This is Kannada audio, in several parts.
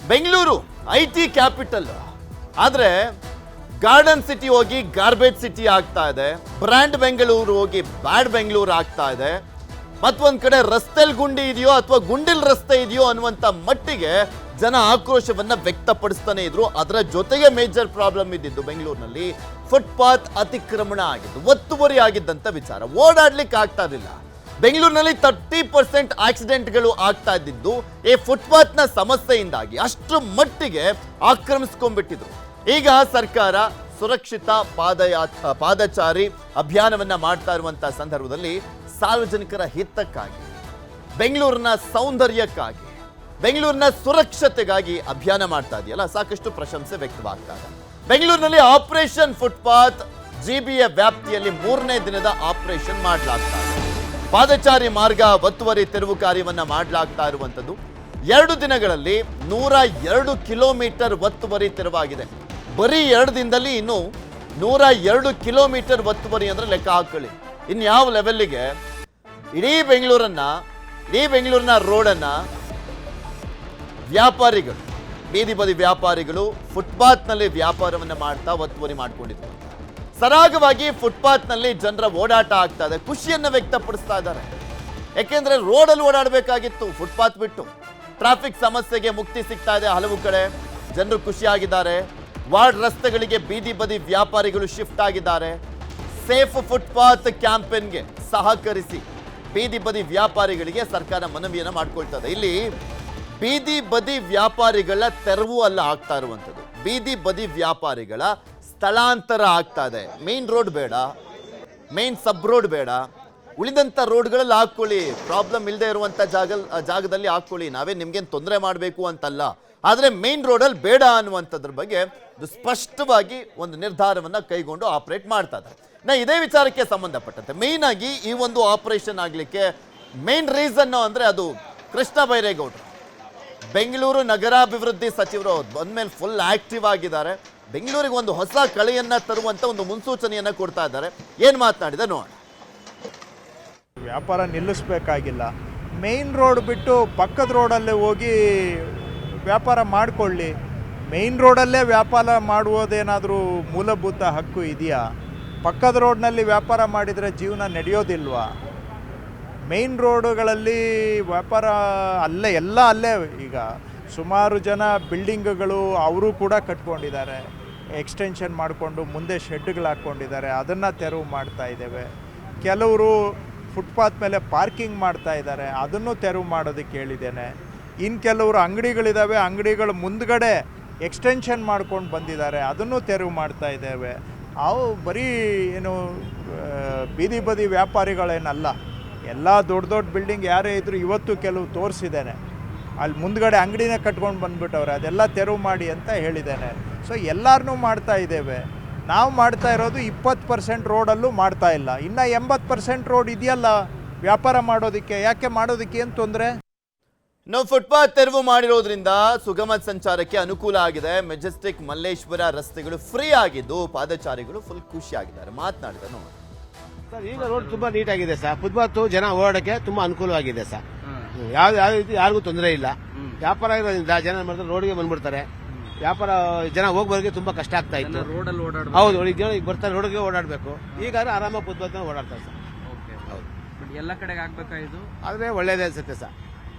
ಬೆಂಗಳೂರು IT ಕ್ಯಾಪಿಟಲ್ ಆದ್ರೆ ಗಾರ್ಡನ್ ಸಿಟಿ ಹೋಗಿ ಗಾರ್ಬೇಜ್ ಸಿಟಿ ಆಗ್ತಾ ಇದೆ. ಬ್ರ್ಯಾಂಡ್ ಬೆಂಗಳೂರು ಹೋಗಿ ಬ್ಯಾಡ್ ಬೆಂಗಳೂರು ಆಗ್ತಾ ಇದೆ. ಮತ್ತೊಂದ್ ಕಡೆ ರಸ್ತೆಲ್ ಗುಂಡಿ ಇದೆಯೋ ಅಥವಾ ಗುಂಡಿಲ್ ರಸ್ತೆ ಇದೆಯೋ ಅನ್ನುವಂತ ಮಟ್ಟಿಗೆ ಜನ ಆಕ್ರೋಶವನ್ನ ವ್ಯಕ್ತಪಡಿಸ್ತಾನೆ ಇದ್ರು. ಅದರ ಜೊತೆಗೆ ಮೇಜರ್ ಪ್ರಾಬ್ಲಮ್ ಇದ್ದಿದ್ದು ಬೆಂಗಳೂರಿನಲ್ಲಿ ಫುಟ್ಪಾತ್ ಅತಿಕ್ರಮಣ ಆಗಿದ್ದು, ಒತ್ತುವರಿ ಆಗಿದ್ದಂತ ವಿಚಾರ. ಓಡಾಡ್ಲಿಕ್ಕೆ ಆಗ್ತಾ ಇರಲಿಲ್ಲ. ಬೆಂಗಳೂರಿನಲ್ಲಿ 30% ಆಕ್ಸಿಡೆಂಟ್ಗಳು ಆಗ್ತಾ ಇದ್ದಿದ್ದು ಈ ಫುಟ್ಪಾತ್ನ ಸಮಸ್ಯೆಯಿಂದಾಗಿ ಅಷ್ಟರ ಮಟ್ಟಿಗೆ ಆಕ್ರಮಿಸ್ಕೊಂಡ್ಬಿಟ್ಟಿದ್ರು. ಈಗ ಸರ್ಕಾರ ಸುರಕ್ಷಿತ ಪಾದಚಾರಿ ಅಭಿಯಾನವನ್ನ ಮಾಡ್ತಾ ಇರುವಂತಹ ಸಂದರ್ಭದಲ್ಲಿ ಸಾರ್ವಜನಿಕರ ಹಿತಕ್ಕಾಗಿ, ಬೆಂಗಳೂರಿನ ಸೌಂದರ್ಯಕ್ಕಾಗಿ, ಬೆಂಗಳೂರಿನ ಸುರಕ್ಷತೆಗಾಗಿ ಅಭಿಯಾನ ಮಾಡ್ತಾ ಇದೆಯಲ್ಲ, ಸಾಕಷ್ಟು ಪ್ರಶಂಸೆ ವ್ಯಕ್ತವಾಗ್ತಾ ಇದೆ. ಬೆಂಗಳೂರಿನಲ್ಲಿ ಆಪರೇಷನ್ ಫುಟ್ಪಾತ್ GBಯ ವ್ಯಾಪ್ತಿಯಲ್ಲಿ 3ನೇ ದಿನದ ಆಪರೇಷನ್ ಮಾಡಲಾಗ್ತಾ ಇದೆ. ಪಾದಚಾರಿ ಮಾರ್ಗ ಒತ್ತುವರಿ ತೆರವು ಕಾರ್ಯವನ್ನ ಮಾಡಲಾಗ್ತಾ ಇರುವಂತದ್ದು. 2 ದಿನಗಳಲ್ಲಿ 102 ಕಿಲೋಮೀಟರ್ ಒತ್ತುವರಿ ತೆರವಾಗಿದೆ. ಬರೀ 2 ದಿನದಲ್ಲಿ ಇನ್ನು 102 ಕಿಲೋಮೀಟರ್ ಒತ್ತುವರಿ ಅಂದ್ರೆ ಲೆಕ್ಕ ಹಾಕೊಳ್ಳಿ. ಇನ್ಯಾವ ಲೆವೆಲ್ಗೆ ಇಡೀ ಬೆಂಗಳೂರಿನ ರೋಡನ್ನ ವ್ಯಾಪಾರಿಗಳು, ಬೀದಿ ಬದಿ ವ್ಯಾಪಾರಿಗಳು ಫುಟ್ಪಾತ್ನಲ್ಲಿ ವ್ಯಾಪಾರವನ್ನ ಮಾಡ್ತಾ ಒತ್ತುವರಿ ಮಾಡ್ಕೊಂಡಿದ್ದಾರೆ. ಸರಾಗವಾಗಿ ಫುಟ್ಪಾತ್ನಲ್ಲಿ ಜನರ ಓಡಾಟ ಆಗ್ತಾ ಇದೆ, ಖುಷಿಯನ್ನ ವ್ಯಕ್ತಪಡಿಸ್ತಾ ಇದ್ದಾರೆ. ಯಾಕೆಂದ್ರೆ ರೋಡಲ್ಲಿ ಓಡಾಡಬೇಕಾಗಿತ್ತು, ಫುಟ್ಪಾತ್ ಬಿಟ್ಟು ಟ್ರಾಫಿಕ್ ಸಮಸ್ಯೆಗೆ ಮುಕ್ತಿ ಸಿಗ್ತಾ ಇದೆ. ಹಲವು ಕಡೆ ಜನರು ಖುಷಿಯಾಗಿದ್ದಾರೆ. ವಾರ್ಡ್ ರಸ್ತೆಗಳಿಗೆ ಬೀದಿ ಬದಿ ವ್ಯಾಪಾರಿಗಳು ಶಿಫ್ಟ್ ಆಗಿದ್ದಾರೆ. ಸೇಫ್ ಫುಟ್ಪಾತ್ ಕ್ಯಾಂಪೇನ್ಗೆ ಸಹಕರಿಸಿ ಬೀದಿ ಬದಿ ವ್ಯಾಪಾರಿಗಳಿಗೆ ಸರ್ಕಾರ ಮನವಿಯನ್ನು ಮಾಡ್ಕೊಳ್ತದೆ. ಇಲ್ಲಿ ಬೀದಿ ಬದಿ ವ್ಯಾಪಾರಿಗಳ ತೆರವು ಅಲ್ಲ ಆಗ್ತಾ ಇರುವಂಥದ್ದು, ಬೀದಿ ಬದಿ ವ್ಯಾಪಾರಿಗಳ ಸ್ಥಳಾಂತರ ಆಗ್ತಾ ಇದೆ. ಮೇನ್ ರೋಡ್ ಬೇಡ, ಮೇನ್ ಸಬ್ ರೋಡ್ ಬೇಡ, ಉಳಿದಂಥ ರೋಡ್ಗಳಲ್ಲಿ ಹಾಕ್ಕೊಳ್ಳಿ, ಪ್ರಾಬ್ಲಮ್ ಇಲ್ಲದೆ ಇರುವಂಥ ಜಾಗದಲ್ಲಿ ಹಾಕ್ಕೊಳ್ಳಿ, ನಾವೇ ನಿಮ್ಗೇನು ತೊಂದರೆ ಮಾಡಬೇಕು ಅಂತಲ್ಲ, ಆದರೆ ಮೇನ್ ರೋಡಲ್ಲಿ ಬೇಡ ಅನ್ನುವಂಥದ್ರ ಬಗ್ಗೆ ಸ್ಪಷ್ಟವಾಗಿ ಒಂದು ನಿರ್ಧಾರವನ್ನು ಕೈಗೊಂಡು ಆಪರೇಟ್ ಮಾಡ್ತಾ ಇದ್ದಾರೆ. ಇದೇ ವಿಚಾರಕ್ಕೆ ಸಂಬಂಧಪಟ್ಟಂತೆ ಮೇನ್ ಆಗಿ ಈ ಒಂದು ಆಪರೇಷನ್ ಆಗಲಿಕ್ಕೆ ಮೇನ್ ರೀಸನ್ ಅಂದರೆ ಅದು ಕೃಷ್ಣ ಬೈರೇಗೌಡರು, ಬೆಂಗಳೂರು ನಗರಾಭಿವೃದ್ಧಿ ಸಚಿವರು ಬಂದ್ಮೇಲೆ ಫುಲ್ ಆಕ್ಟಿವ್ ಆಗಿದ್ದಾರೆ. ಬೆಂಗಳೂರಿಗೆ ಒಂದು ಹೊಸ ಕಳೆಯನ್ನ ತರುವಂತ ಒಂದು ಮುನ್ಸೂಚನೆಯನ್ನ ಕೊಡ್ತಾ ಇದ್ದಾರೆ. ಏನ್ ಮಾತನಾಡಿದ ನೋಡೋಣ. ವ್ಯಾಪಾರ ನಿಲ್ಲಿಸಬೇಕಾಗಿಲ್ಲ, ಮೇನ್ ರೋಡ್ ಬಿಟ್ಟು ಪಕ್ಕದ ರೋಡಲ್ಲೇ ಹೋಗಿ ವ್ಯಾಪಾರ ಮಾಡಿಕೊಳ್ಳಿ. ಮೇನ್ ರೋಡಲ್ಲೇ ವ್ಯಾಪಾರ ಮಾಡುವುದೇನಾದರೂ ಮೂಲಭೂತ ಹಕ್ಕು ಇದೆಯಾ? ಪಕ್ಕದ ರೋಡ್ನಲ್ಲಿ ವ್ಯಾಪಾರ ಮಾಡಿದರೆ ಜೀವನ ನಡೆಯೋದಿಲ್ವಾ? ಮೇನ್ ರೋಡುಗಳಲ್ಲಿ ವ್ಯಾಪಾರ ಅಲ್ಲೇ ಎಲ್ಲ ಅಲ್ಲೇ. ಈಗ ಸುಮಾರು ಜನ ಬಿಲ್ಡಿಂಗ್ಗಳು ಅವರು ಕೂಡ ಕಟ್ಕೊಂಡಿದ್ದಾರೆ, ಎಕ್ಸ್ಟೆನ್ಷನ್ ಮಾಡಿಕೊಂಡು ಮುಂದೆ ಶೆಡ್ಗಳು ಹಾಕ್ಕೊಂಡಿದ್ದಾರೆ, ಅದನ್ನು ತೆರವು ಮಾಡ್ತಾ ಇದ್ದೇವೆ. ಕೆಲವರು ಫುಟ್ಪಾತ್ ಮೇಲೆ ಪಾರ್ಕಿಂಗ್ ಮಾಡ್ತಾ ಇದ್ದಾರೆ, ಅದನ್ನು ತೆರವು ಮಾಡೋದಕ್ಕೆ ಹೇಳಿದ್ದೇನೆ. ಇನ್ನು ಕೆಲವರು ಅಂಗಡಿಗಳಿದ್ದಾವೆ, ಅಂಗಡಿಗಳ ಮುಂದ್ಗಡೆ ಎಕ್ಸ್ಟೆನ್ಷನ್ ಮಾಡ್ಕೊಂಡು ಬಂದಿದ್ದಾರೆ, ಅದನ್ನು ತೆರವು ಮಾಡ್ತಾ ಇದ್ದೇವೆ. ಅವು ಬರೀ ಏನು ಬೀದಿ ಬದಿ ವ್ಯಾಪಾರಿಗಳೇನಲ್ಲ, ಎಲ್ಲ ದೊಡ್ಡ ದೊಡ್ಡ ಬಿಲ್ಡಿಂಗ್ ಯಾರೇ ಇದ್ದರೂ ಇವತ್ತು ಕೆಲವು ತೋರಿಸಿದ್ದೇನೆ, ಅಲ್ಲಿ ಮುಂದ್ಗಡೆ ಅಂಗಡಿನೇ ಕಟ್ಕೊಂಡು ಬಂದುಬಿಟ್ಟವ್ರೆ, ಅದೆಲ್ಲ ತೆರವು ಮಾಡಿ ಅಂತ ಹೇಳಿದ್ದೇನೆ. ಸೊ ಎಲ್ಲರನ್ನೂ ಮಾಡ್ತಾ ಇದ್ದೇವೆ. ನಾವು ಮಾಡ್ತಾ ಇರೋದು 20% ರೋಡಲ್ಲೂ ಮಾಡ್ತಾ ಇಲ್ಲ, ಇನ್ನು 80% ರೋಡ್ ಇದೆಯಲ್ಲ ವ್ಯಾಪಾರ ಮಾಡೋದಕ್ಕೆ. ಯಾಕೆ ಮಾಡೋದಕ್ಕೆ ಏನು ತೊಂದರೆ? ನಾವು ಫುಟ್ಪಾತ್ ತೆರವು ಮಾಡಿರೋದ್ರಿಂದ ಸುಗಮ ಸಂಚಾರಕ್ಕೆ ಅನುಕೂಲ ಆಗಿದೆ. ಮೆಜೆಸ್ಟಿಕ್ ಮಲ್ಲೇಶ್ವರ ರಸ್ತೆಗಳು ಫ್ರೀ ಆಗಿದ್ದು ಪಾದಚಾರಿಗಳು ಫುಲ್ ಖುಷಿಯಾಗಿದ್ದಾರೆ. ಮಾತನಾಡಿದ ನೋಡಿ ಸರ್, ಈಗ ರೋಡ್ ತುಂಬಾ ನೀಟಾಗಿದೆ ಸರ್. ಫುಟ್ಪಾತ್ ಜನ ಓಡಾಡಕ್ಕೆ ತುಂಬಾ ಅನುಕೂಲವಾಗಿದೆ ಸರ್. ಯಾವ ರೀತಿ ಯಾರಿಗೂ ತೊಂದರೆ ಇಲ್ಲ. ವ್ಯಾಪಾರ ಇರೋದ್ರಿಂದ ಜನ ಮಾಡಿದ್ರೆ ರೋಡ್ಗೆ ಬಂದ್ಬಿಡ್ತಾರೆ. ವ್ಯಾಪಾರ ಜನ ಹೋಗ್ಬರೋಕೆ ತುಂಬಾ ಕಷ್ಟ ಆಗ್ತಾ ಇತ್ತು. ಹೌದು, ಜನ ಈಗ ಬರ್ತಾರೆ, ರೋಡ್ಗೆ ಓಡಾಡಬೇಕು. ಈಗ ಆರಾಮಾಗಿ ಫುಟ್ಪಾತ್ ಓಡಾಡ್ತಾರೆ ಸರ್. ಹೌದು, ಎಲ್ಲ ಕಡೆಗೆ ಆಗ್ಬೇಕಾಯ್ತು ಆದ್ರೆ ಒಳ್ಳೇದೇ ಅನ್ಸುತ್ತೆ ಸರ್.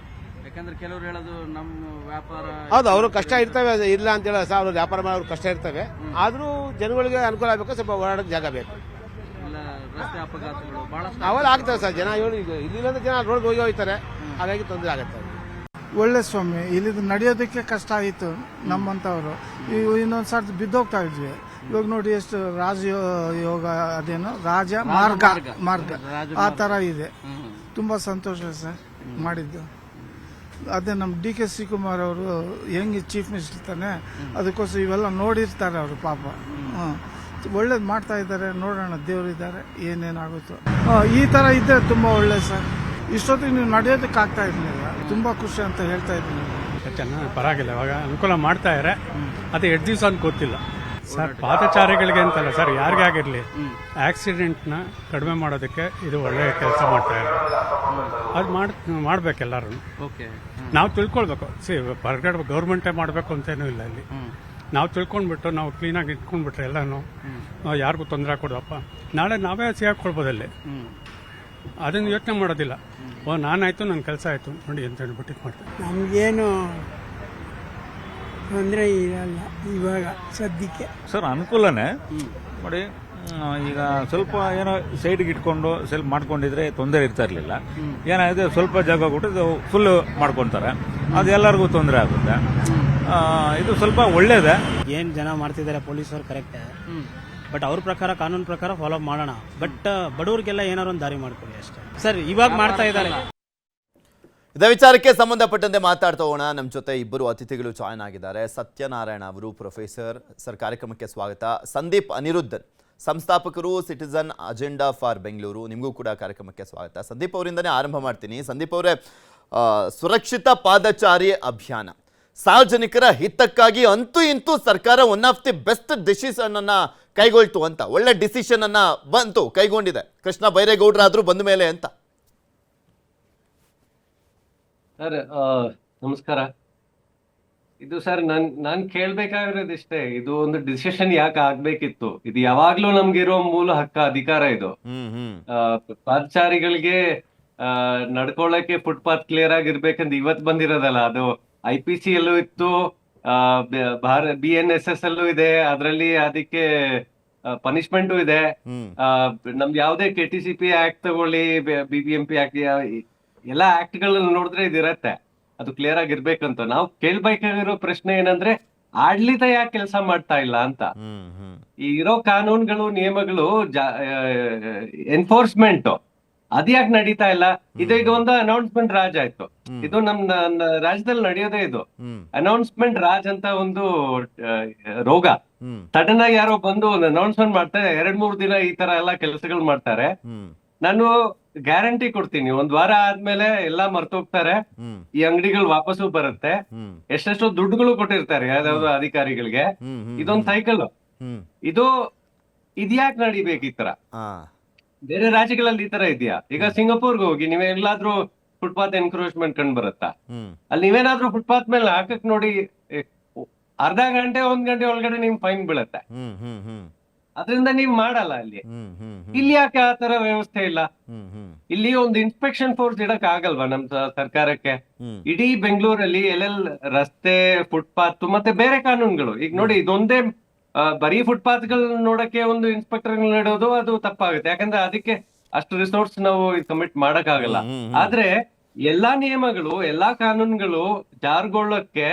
ಯಾಕಂದ್ರೆ ಕೆಲವರು ಹೇಳೋದು ನಮ್ಮ ವ್ಯಾಪಾರ ಹೌದು, ಅವರು ಕಷ್ಟ ಇರ್ತವೆ, ಇಲ್ಲ ಅಂತ ಹೇಳ ಸರ್. ಅವ್ರು ವ್ಯಾಪಾರ ಮಾಡೋರು ಕಷ್ಟ ಇರ್ತವೆ, ಆದ್ರೂ ಜನಗಳಿಗೆ ಅನುಕೂಲ ಆಗಬೇಕು, ಸ್ವಲ್ಪ ಓಡಾಡೋಕೆ ಜಾಗ ಬೇಕು. ರಸ್ತೆ ಅಪಘಾತಗಳು ಬಹಳಷ್ಟು ಅವೆಲ್ಲ ಆಗ್ತವೆ ಸರ್. ಜನ ಇಲ್ಲಿಂದ ಜನ ರೋಡ್ ಹೋಗಿ ಹೋಗ್ತಾರೆ, ಹಾಗಾಗಿ ತೊಂದರೆ ಆಗುತ್ತೆ. ಒಳ್ಳೆ ಸ್ವಾಮಿ, ಇಲ್ಲಿ ನಡೆಯೋದಕ್ಕೆ ಕಷ್ಟ ಆಯಿತು ನಮ್ಮಂಥವ್ರು. ಇನ್ನೊಂದು ಸರ್ತಿ ಬಿದ್ದೋಗ್ತಾ ಇದ್ವಿ. ಇವಾಗ ನೋಡಿ ಎಷ್ಟು ರಾಜಯೋಗ, ಅದೇನು ರಾಜ ಮಾರ್ಗ ಆ ಥರ ಇದೆ. ತುಂಬ ಸಂತೋಷ ಸರ್ ಮಾಡಿದ್ದು. ಅದೇ ನಮ್ಮ DK ಶಿವಕುಮಾರ್ ಅವರು ಹೆಂಗೆ ಚೀಫ್ ಮಿನಿಸ್ಟರ್ ತಾನೆ, ಅದಕ್ಕೋಸ್ಕರ ಇವೆಲ್ಲ ನೋಡಿರ್ತಾರೆ ಅವರು ಪಾಪ. ಒಳ್ಳೇದು ಮಾಡ್ತಾ ಇದ್ದಾರೆ. ನೋಡೋಣ, ದೇವರಿದ್ದಾರೆ, ಏನೇನಾಗುತ್ತೋ. ಈ ಥರ ಇದ್ದರೆ ತುಂಬ ಒಳ್ಳೆ ಸರ್. ಇಷ್ಟೊತ್ತಿಗೆ ನೀವು ನಡೆಯೋದಕ್ಕೆ ಆಗ್ತಾ ಇರಲಿಲ್ಲ, ತುಂಬ ಖುಷಿ ಅಂತ ಹೇಳ್ತಾ ಇದ್ದೀನಿ. ಚೆನ್ನಾಗಿ ಪರವಾಗಿಲ್ಲ, ಇವಾಗ ಅನುಕೂಲ ಮಾಡ್ತಾ ಇದ್ದಾರೆ. ಅದೇ 2 ದಿವಸ ಅಂತ ಗೊತ್ತಿಲ್ಲ. ಸರ್ ಪಾದಚಾರಿಗಳಿಗೆ ಅಂತಲ್ಲ ಸರ್, ಯಾರಿಗೇ ಆಗಿರಲಿ ಆಕ್ಸಿಡೆಂಟ್ನ ಕಡಿಮೆ ಮಾಡೋದಕ್ಕೆ ಇದು ಒಳ್ಳೆಯ ಕೆಲಸ ಮಾಡ್ತಾ ಇದ್ದಾರೆ. ಅದು ಮಾಡ್ಬೇಕು ಎಲ್ಲರೂ. ಓಕೆ. ನಾವು ತಿಳ್ಕೊಳ್ಬೇಕು. ಹೊರಗಡೆ ಗೌರ್ಮೆಂಟೇ ಮಾಡಬೇಕು ಅಂತೇನೂ ಇಲ್ಲ ಇಲ್ಲಿ. ನಾವು ತಿಳ್ಕೊಂಡ್ಬಿಟ್ಟು ನಾವು ಕ್ಲೀನಾಗಿ ಇಟ್ಕೊಂಡ್ಬಿಟ್ರೆ ಎಲ್ಲನೂ ಯಾರಿಗೂ ತೊಂದರೆ ಕೊಡೋಪ್ಪ, ನಾಳೆ ನಾವೇ ಸಿಗಾಕೊಳ್ಬೋದು ಅಲ್ಲಿ. ಅದನ್ನು ಯೋಚನೆ ಮಾಡೋದಿಲ್ಲ. ನಾನಾಯ್ತು, ನನ್ನ ಕೆಲಸ ಆಯಿತು ನೋಡಿ ಅಂತ ಹೇಳ್ಬಿಟ್ಟು ಇದು ಮಾಡ್ತಾರೆ. ನಮಗೇನು ತೊಂದರೆ ಇರಲ್ಲ ಇವಾಗ ಸದ್ಯಕ್ಕೆ. ಸರ್ ಅನುಕೂಲನೇ ನೋಡಿ. ಈಗ ಸ್ವಲ್ಪ ಏನೋ ಸೈಡ್ಗೆ ಇಟ್ಕೊಂಡು ಸ್ವಲ್ಪ ಮಾಡ್ಕೊಂಡಿದ್ರೆ ತೊಂದರೆ ಇರ್ತಾ ಇರಲಿಲ್ಲ. ಏನಾಗಿದೆ, ಸ್ವಲ್ಪ ಜಾಗ ಕೊಟ್ಟು ಫುಲ್ ಮಾಡ್ಕೊತಾರೆ, ಅದು ಎಲ್ಲರಿಗೂ ತೊಂದರೆ ಆಗುತ್ತೆ. ಇದು ಸ್ವಲ್ಪ ಒಳ್ಳೇದೇ. ಏನ್ ಜನ ಮಾಡ್ತಿದ್ದಾರೆ ಪೊಲೀಸರು ಕರೆಕ್ಟ್, ಬಟ್ ಅವ್ರ ಪ್ರಕಾರ ಕಾನೂನು ಪ್ರಕಾರ ಫಾಲೋ ಮಾಡೋಣ. ಬಟ್ ಬಡವರಿಗೆಲ್ಲ ಏನಾರು ಒಂದು ದಾರಿ ಮಾಡ್ಕೊಳ್ಳಿ ಅಷ್ಟೇ ಸರ್. ಇವಾಗ ಮಾಡ್ತಾ ಇದ್ದಾರೆ. ಇದೇ ವಿಚಾರಕ್ಕೆ ಸಂಬಂಧಪಟ್ಟಂತೆ ಮಾತಾಡ್ತಾ ಹೋಗೋಣ. ನಮ್ಮ ಜೊತೆ ಇಬ್ಬರು ಅತಿಥಿಗಳು ಜಾಯ್ನ್ ಆಗಿದ್ದಾರೆ. ಸತ್ಯನಾರಾಯಣ ಅವರು ಪ್ರೊಫೆಸರ್ ಸರ್, ಕಾರ್ಯಕ್ರಮಕ್ಕೆ ಸ್ವಾಗತ. ಸಂದೀಪ್ ಅನಿರುದ್ಧನ್, ಸಂಸ್ಥಾಪಕರು ಸಿಟಿಜನ್ ಅಜೆಂಡಾ ಫಾರ್ ಬೆಂಗಳೂರು, ನಿಮಗೂ ಕೂಡ ಕಾರ್ಯಕ್ರಮಕ್ಕೆ ಸ್ವಾಗತ. ಸಂದೀಪ್ ಅವರಿಂದನೇ ಆರಂಭ ಮಾಡ್ತೀನಿ. ಸಂದೀಪ್ ಅವರೇ, ಸುರಕ್ಷಿತ ಪಾದಚಾರಿ ಅಭಿಯಾನ ಸಾರ್ವಜನಿಕರ ಹಿತಕ್ಕಾಗಿ ಅಂತೂ ಇಂತೂ ಸರ್ಕಾರ one of the best decision ಅನ್ನ ಕೈಗೊಳ್ತು ಅಂತ, ಒಳ್ಳೆ ಡಿಸಿಷನ್ ಅನ್ನ ಕೈಗೊಂಡಿದೆ. ಕೃಷ್ಣ ಬೈರೇಗೌಡರಾದ್ರೂ ಬಂದ ಮೇಲೆ ಅಂತ. ಸರ್ ನಮಸ್ಕಾರ. ಇದು ಸರ್ ನಾನ್ ಕೇಳ್ಬೇಕಾಗಿರೋದಿಷ್ಟೇ, ಇದು ಒಂದು ಡಿಸಿಷನ್ ಯಾಕೆ ಆಗ್ಬೇಕಿತ್ತು? ಇದು ಯಾವಾಗ್ಲೂ ನಮ್ಗಿರೋ ಮೂಲ ಅಧಿಕಾರ ಇದು. ಪಾದಚಾರಿಗಳಿಗೆ ನಡ್ಕೊಳ್ಳಕ್ಕೆ ಫುಟ್ಪಾತ್ ಕ್ಲಿಯರ್ ಆಗಿರ್ಬೇಕಂತ ಇವತ್ ಬಂದಿರೋದಲ್ಲ, ಅದು IPC ಯಲ್ಲೂ ಇತ್ತು, BNSS ಅಲ್ಲೂ ಇದೆ. ಅದ್ರಲ್ಲಿ ಅದಕ್ಕೆ ಪನಿಷ್ಮೆಂಟು ಇದೆ. ನಮ್ದು ಯಾವ್ದೇ KTCP ಆಕ್ಟ್ ತಗೊಳ್ಳಿ, BBMP ಆಕ್ಟ್, ಎಲ್ಲಾ ಆಕ್ಟ್ ಗಳನ್ನ ನೋಡಿದ್ರೆ ಇದಿರತ್ತೆ, ಅದು ಕ್ಲಿಯರ್ ಆಗಿರ್ಬೇಕಂತ. ನಾವು ಕೇಳ್ಬೇಕಾಗಿರೋ ಪ್ರಶ್ನೆ ಏನಂದ್ರೆ, ಆಡಳಿತ ಯಾಕೆ ಕೆಲಸ ಮಾಡ್ತಾ ಇಲ್ಲ ಅಂತ. ಈ ಇರೋ ಕಾನೂನುಗಳು, ನಿಯಮಗಳು, ಎನ್ಫೋರ್ಸ್ಮೆಂಟ್ ಅದ್ಯಾಕೆ ನಡೀತಾ ಇಲ್ಲ? ಈಗ ಒಂದು ಅನೌನ್ಸ್ಮೆಂಟ್ ರಾಜ್ ಆಯ್ತು. ಇದು ನಮ್ ರಾಜ್ಯದಲ್ಲಿ ನಡೆಯೋದೇ ಇದು. ಅನೌನ್ಸ್ಮೆಂಟ್ ರಾಜ್ ಅಂತ ಒಂದು ರೋಗ. ಸಡನ್ ಆಗಿ ಯಾರೋ ಬಂದು ಒಂದು ಅನೌನ್ಸ್ಮೆಂಟ್ ಮಾಡ್ತಾರೆ, 2-3 ದಿನ ಈ ತರ ಎಲ್ಲಾ ಕೆಲಸಗಳು ಮಾಡ್ತಾರೆ. ನಾನು ಗ್ಯಾರಂಟಿ ಕೊಡ್ತೀನಿ, 1 ವಾರ ಆದ್ಮೇಲೆ ಎಲ್ಲಾ ಮರ್ತೋಗ್ತಾರೆ, ಈ ಅಂಗಡಿಗಳು ವಾಪಸ್ಸು ಬರುತ್ತೆ, ಎಷ್ಟೆಷ್ಟೋ ದುಡ್ಡುಗಳು ಕೊಟ್ಟಿರ್ತಾರೆ ಯಾವ್ದಾವ್ದು ಅಧಿಕಾರಿಗಳಿಗೆ. ಇದೊಂದ್ ಸೈಕಲ್. ಇದ್ಯಾಕ್ ನಡಿಬೇಕು ಈ ತರ? ಬೇರೆ ರಾಜ್ಯಗಳಲ್ಲಿ ಈ ತರ ಇದೆಯಾ? ಈಗ ಸಿಂಗಾಪುರ್ಗೆ ಹೋಗಿ ನೀವ್ ಎಲ್ಲಾದ್ರೂ ಫುಟ್ಪಾತ್ ಎನ್ಕ್ರೋಚ್ಮೆಂಟ್ ಕಂಡು ಬರುತ್ತಾ? ಅಲ್ಲಿ ನೀವೇನಾದ್ರೂ ಫುಟ್ಪಾತ್ ಮೇಲೆ ಹಾಕಕ್ ನೋಡಿ, ಅರ್ಧ ಗಂಟೆ 1 ಗಂಟೆ ಒಳಗಡೆ ನಿಮ್ ಫೈನ್ ಬೀಳತ್ತೆ. ಅದರಿಂದ ನೀವ್ ಮಾಡಲ್ಲ ಅಲ್ಲಿ. ಇಲ್ಲಿ ಯಾಕೆ ಆ ತರ ವ್ಯವಸ್ಥೆ ಇಲ್ಲ? ಇಲ್ಲಿ ಒಂದು ಇನ್ಸ್ಪೆಕ್ಷನ್ ಫೋರ್ಸ್ ಇಡಕ್ ಆಗಲ್ವಾ ನಮ್ ಸರ್ಕಾರಕ್ಕೆ? ಇಡೀ ಬೆಂಗಳೂರಲ್ಲಿ ಎಲ್ಲೆಲ್ ರಸ್ತೆ, ಫುಟ್ಪಾತ್ ಮತ್ತೆ ಬೇರೆ ಕಾನೂನುಗಳು. ಈಗ ನೋಡಿ, ಇದೊಂದೇ ಬರೀ ಫುಟ್ಪಾತ್ ಗಳು ನೋಡಕ್ಕೆ ಒಂದು ಇನ್ಸ್ಪೆಕ್ಟರ್ ನೀಡೋದು ಅದು ತಪ್ಪಾಗುತ್ತೆ. ಯಾಕಂದ್ರೆ ಅದಕ್ಕೆ ಅಷ್ಟು ರಿಸೋರ್ಸ್ ನಾವು ಕಮಿಟ್ ಮಾಡಕ್ ಆಗಲ್ಲ. ಆದ್ರೆ ಎಲ್ಲಾ ನಿಯಮಗಳು, ಎಲ್ಲಾ ಕಾನೂನುಗಳು ಜಾರಿಗೊಳ್ಳಕ್ಕೆ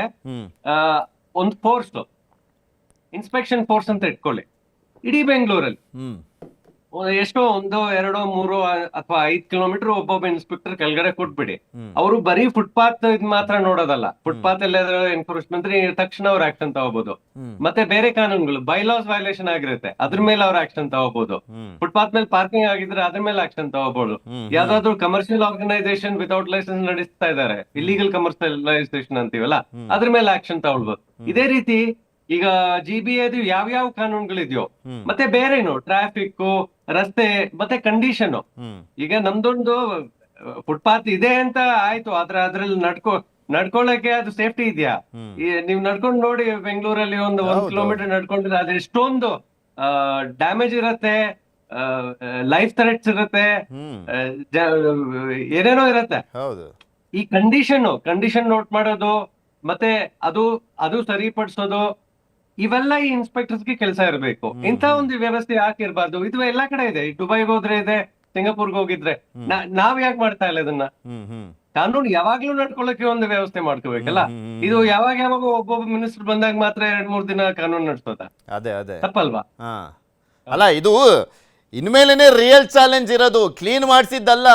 ಒಂದು ಫೋರ್ಸ್, ಇನ್ಸ್ಪೆಕ್ಷನ್ ಫೋರ್ಸ್ ಅಂತ ಇಟ್ಕೊಳ್ಳಿ ಇಡೀ ಬೆಂಗಳೂರಲ್ಲಿ. ಎಷ್ಟೋ 1, 2, 3 ಅಥವಾ 5 ಕಿಲೋಮೀಟರ್ ಒಬ್ಬೊಬ್ಬ ಇನ್ಸ್ಪೆಕ್ಟರ್ ಕೆಳಗಡೆ ಕೊಟ್ಬಿಡಿ. ಅವರು ಬರೀ ಫುಟ್ಪಾತ್ ಇದ್ ಮಾತ್ರ ನೋಡೋದಲ್ಲ, ಫುಟ್ಪಾತ್ ಎಲ್ಲ ಎನ್ಫೋರ್ಸ್ಮೆಂಟ್ ತಕ್ಷಣ ಅವ್ರ ಆಕ್ಷನ್ ತಗೋಬಹುದು. ಮತ್ತೆ ಬೇರೆ ಕಾನೂನುಗಳು, ಬೈಲಾಸ್ ವೈಲೇಷನ್ ಆಗಿರುತ್ತೆ, ಅದ್ರ ಮೇಲೆ ಅವ್ರ ಆಕ್ಷನ್ ತಗೋಬಹುದು. ಫುಟ್ಪಾತ್ ಮೇಲೆ ಪಾರ್ಕಿಂಗ್ ಆಗಿದ್ರೆ ಅದ್ರ ಮೇಲೆ ಆಕ್ಷನ್ ತಗೋಬಹುದು. ಯಾವ್ದಾದ್ರು ಕಮರ್ಷಿಯಲ್ ಆರ್ಗನೈಸೇಷನ್ ವಿತೌಟ್ ಲೈಸೆನ್ಸ್ ನಡೆಸ್ತಾ ಇದ್ದಾರೆ, ಇಲ್ಲಿಗಲ್ ಕಮರ್ಷಿಯಲೈಸೇಷನ್ ಅಂತೀವಲ್ಲ, ಅದ್ರ ಮೇಲೆ ಆಕ್ಷನ್ ತಗೊಳ್ಬಹುದು. ಇದೇ ರೀತಿ ಈಗ GBA ಯಾವ್ಯಾವ ಕಾನೂನುಗಳಿದೆಯೋ, ಮತ್ತೆ ಬೇರೆನು ಟ್ರಾಫಿಕ್, ರಸ್ತೆ, ಮತ್ತೆ ಕಂಡೀಷನ್. ಈಗ ನಮ್ದೊಂದು ಫುಟ್ಪಾತ್ ಇದೆ ಅಂತ ಆಯ್ತು, ಆದ್ರೆ ಅದ್ರಲ್ಲಿ ನಡ್ಕೊಳ್ಳಕ್ಕೆ ಅದು ಸೇಫ್ಟಿ ಇದೆಯಾ? ನೀವ್ ನಡ್ಕೊಂಡು ನೋಡಿ, ಬೆಂಗಳೂರಲ್ಲಿ 1 ಕಿಲೋಮೀಟರ್ ನಡ್ಕೊಂಡಿದ್ರೆ ಅದು ಎಷ್ಟೊಂದು ಡ್ಯಾಮೇಜ್ ಇರತ್ತೆ, ಲೈಫ್ ಥ್ರೆಟ್ಸ್ ಇರತ್ತೆ, ಏನೇನೋ ಇರತ್ತೆ. ಈ ಕಂಡೀಷನ್ ನೋಟ್ ಮಾಡೋದು, ಮತ್ತೆ ಅದು ಸರಿಪಡಿಸೋದು, ಇವೆಲ್ಲ ಈ ಇನ್ಸ್ಪೆಕ್ಟರ್ಸ್ಗೆ ಕೆಲಸ ಇರಬೇಕು. ಇಂಥ ಒಂದು ವ್ಯವಸ್ಥೆ ಯಾಕೆ ಇರಬಾರ್ದು? ಇದು ಎಲ್ಲಾ ಕಡೆ ಇದೆ. ದುಬೈಗೆ ಹೋದ್ರೆ ಇದೆ, ಸಿಂಗಾಪುರ್ಗೆ ಹೋಗಿದ್ರೆ. ನಾವ್ ಯಾಕೆ ಮಾಡ್ತಾ ಇಲ್ಲ ಇದನ್ನ? ಕಾನೂನು ಯಾವಾಗ್ಲೂ ನಡ್ಕೊಳ್ಳಕ್ಕೆ ಒಂದು ವ್ಯವಸ್ಥೆ ಮಾಡ್ಕೋಬೇಕಲ್ಲ. ಇದು ಯಾವಾಗ ಒಬ್ಬೊಬ್ಬ ಮಿನಿಸ್ಟರ್ ಬಂದಾಗ ಮಾತ್ರ 2-3 ದಿನ ಕಾನೂನು ನಡ್ಸೋದ? ಅದೇ ತಪ್ಪಲ್ವಾ? ಅಲ್ಲ, ಇದು ಇನ್ಮೇಲೇನೆ ರಿಯಲ್ ಚಾಲೆಂಜ್ ಇರೋದು, ಕ್ಲೀನ್ ಮಾಡಿಸಿದ್ದಲ್ಲ.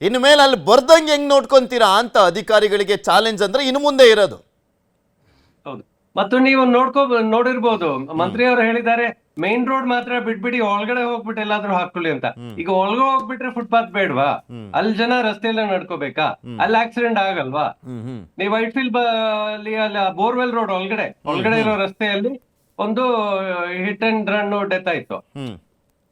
ಇನ್ಮೇಲೆ ಅಲ್ಲಿ ಬರ್ದಂಗೆ ಹೆಂಗ್ ನೋಡ್ಕೊಂತೀರಾ ಅಂತ ಅಧಿಕಾರಿಗಳಿಗೆ ಚಾಲೆಂಜ್ ಅಂದ್ರೆ ಇನ್ನು ಮುಂದೆ ಇರೋದು. ಹೌದು. ಮತ್ತು ನೀವು ನೋಡಿರ್ಬೋದು, ಮಂತ್ರಿ ಅವರು ಹೇಳಿದ್ದಾರೆ, ಮೈನ್ ರೋಡ್ ಮಾತ್ರ ಬಿಟ್ಬಿಡಿ, ಒಳಗಡೆ ಹೋಗ್ಬಿಟ್ಟು ಎಲ್ಲಾದ್ರೂ ಹಾಕೊಳ್ಳಿ ಅಂತ. ಈಗ ಒಳಗೆ ಹೋಗ್ಬಿಟ್ರೆ ಫುಟ್ಪಾತ್ ಬೇಡ್ವಾ? ಅಲ್ಲಿ ಜನ ರಸ್ತೆಯಲ್ಲ ನಡ್ಕೋಬೇಕಾ? ಅಲ್ಲಿ ಆಕ್ಸಿಡೆಂಟ್ ಆಗಲ್ವಾ? ನೀವು ವೈಟ್ ಫೀಲ್ಡ್ ಅಲ್ಲಿ ಬೋರ್ವೆಲ್ ರೋಡ್ ಒಳಗಡೆ ಇರೋ ರಸ್ತೆಯಲ್ಲಿ ಒಂದು ಹಿಟ್ ಅಂಡ್ ರನ್ ಡೆತ್ ಆಯ್ತು. ಹ್ಮ್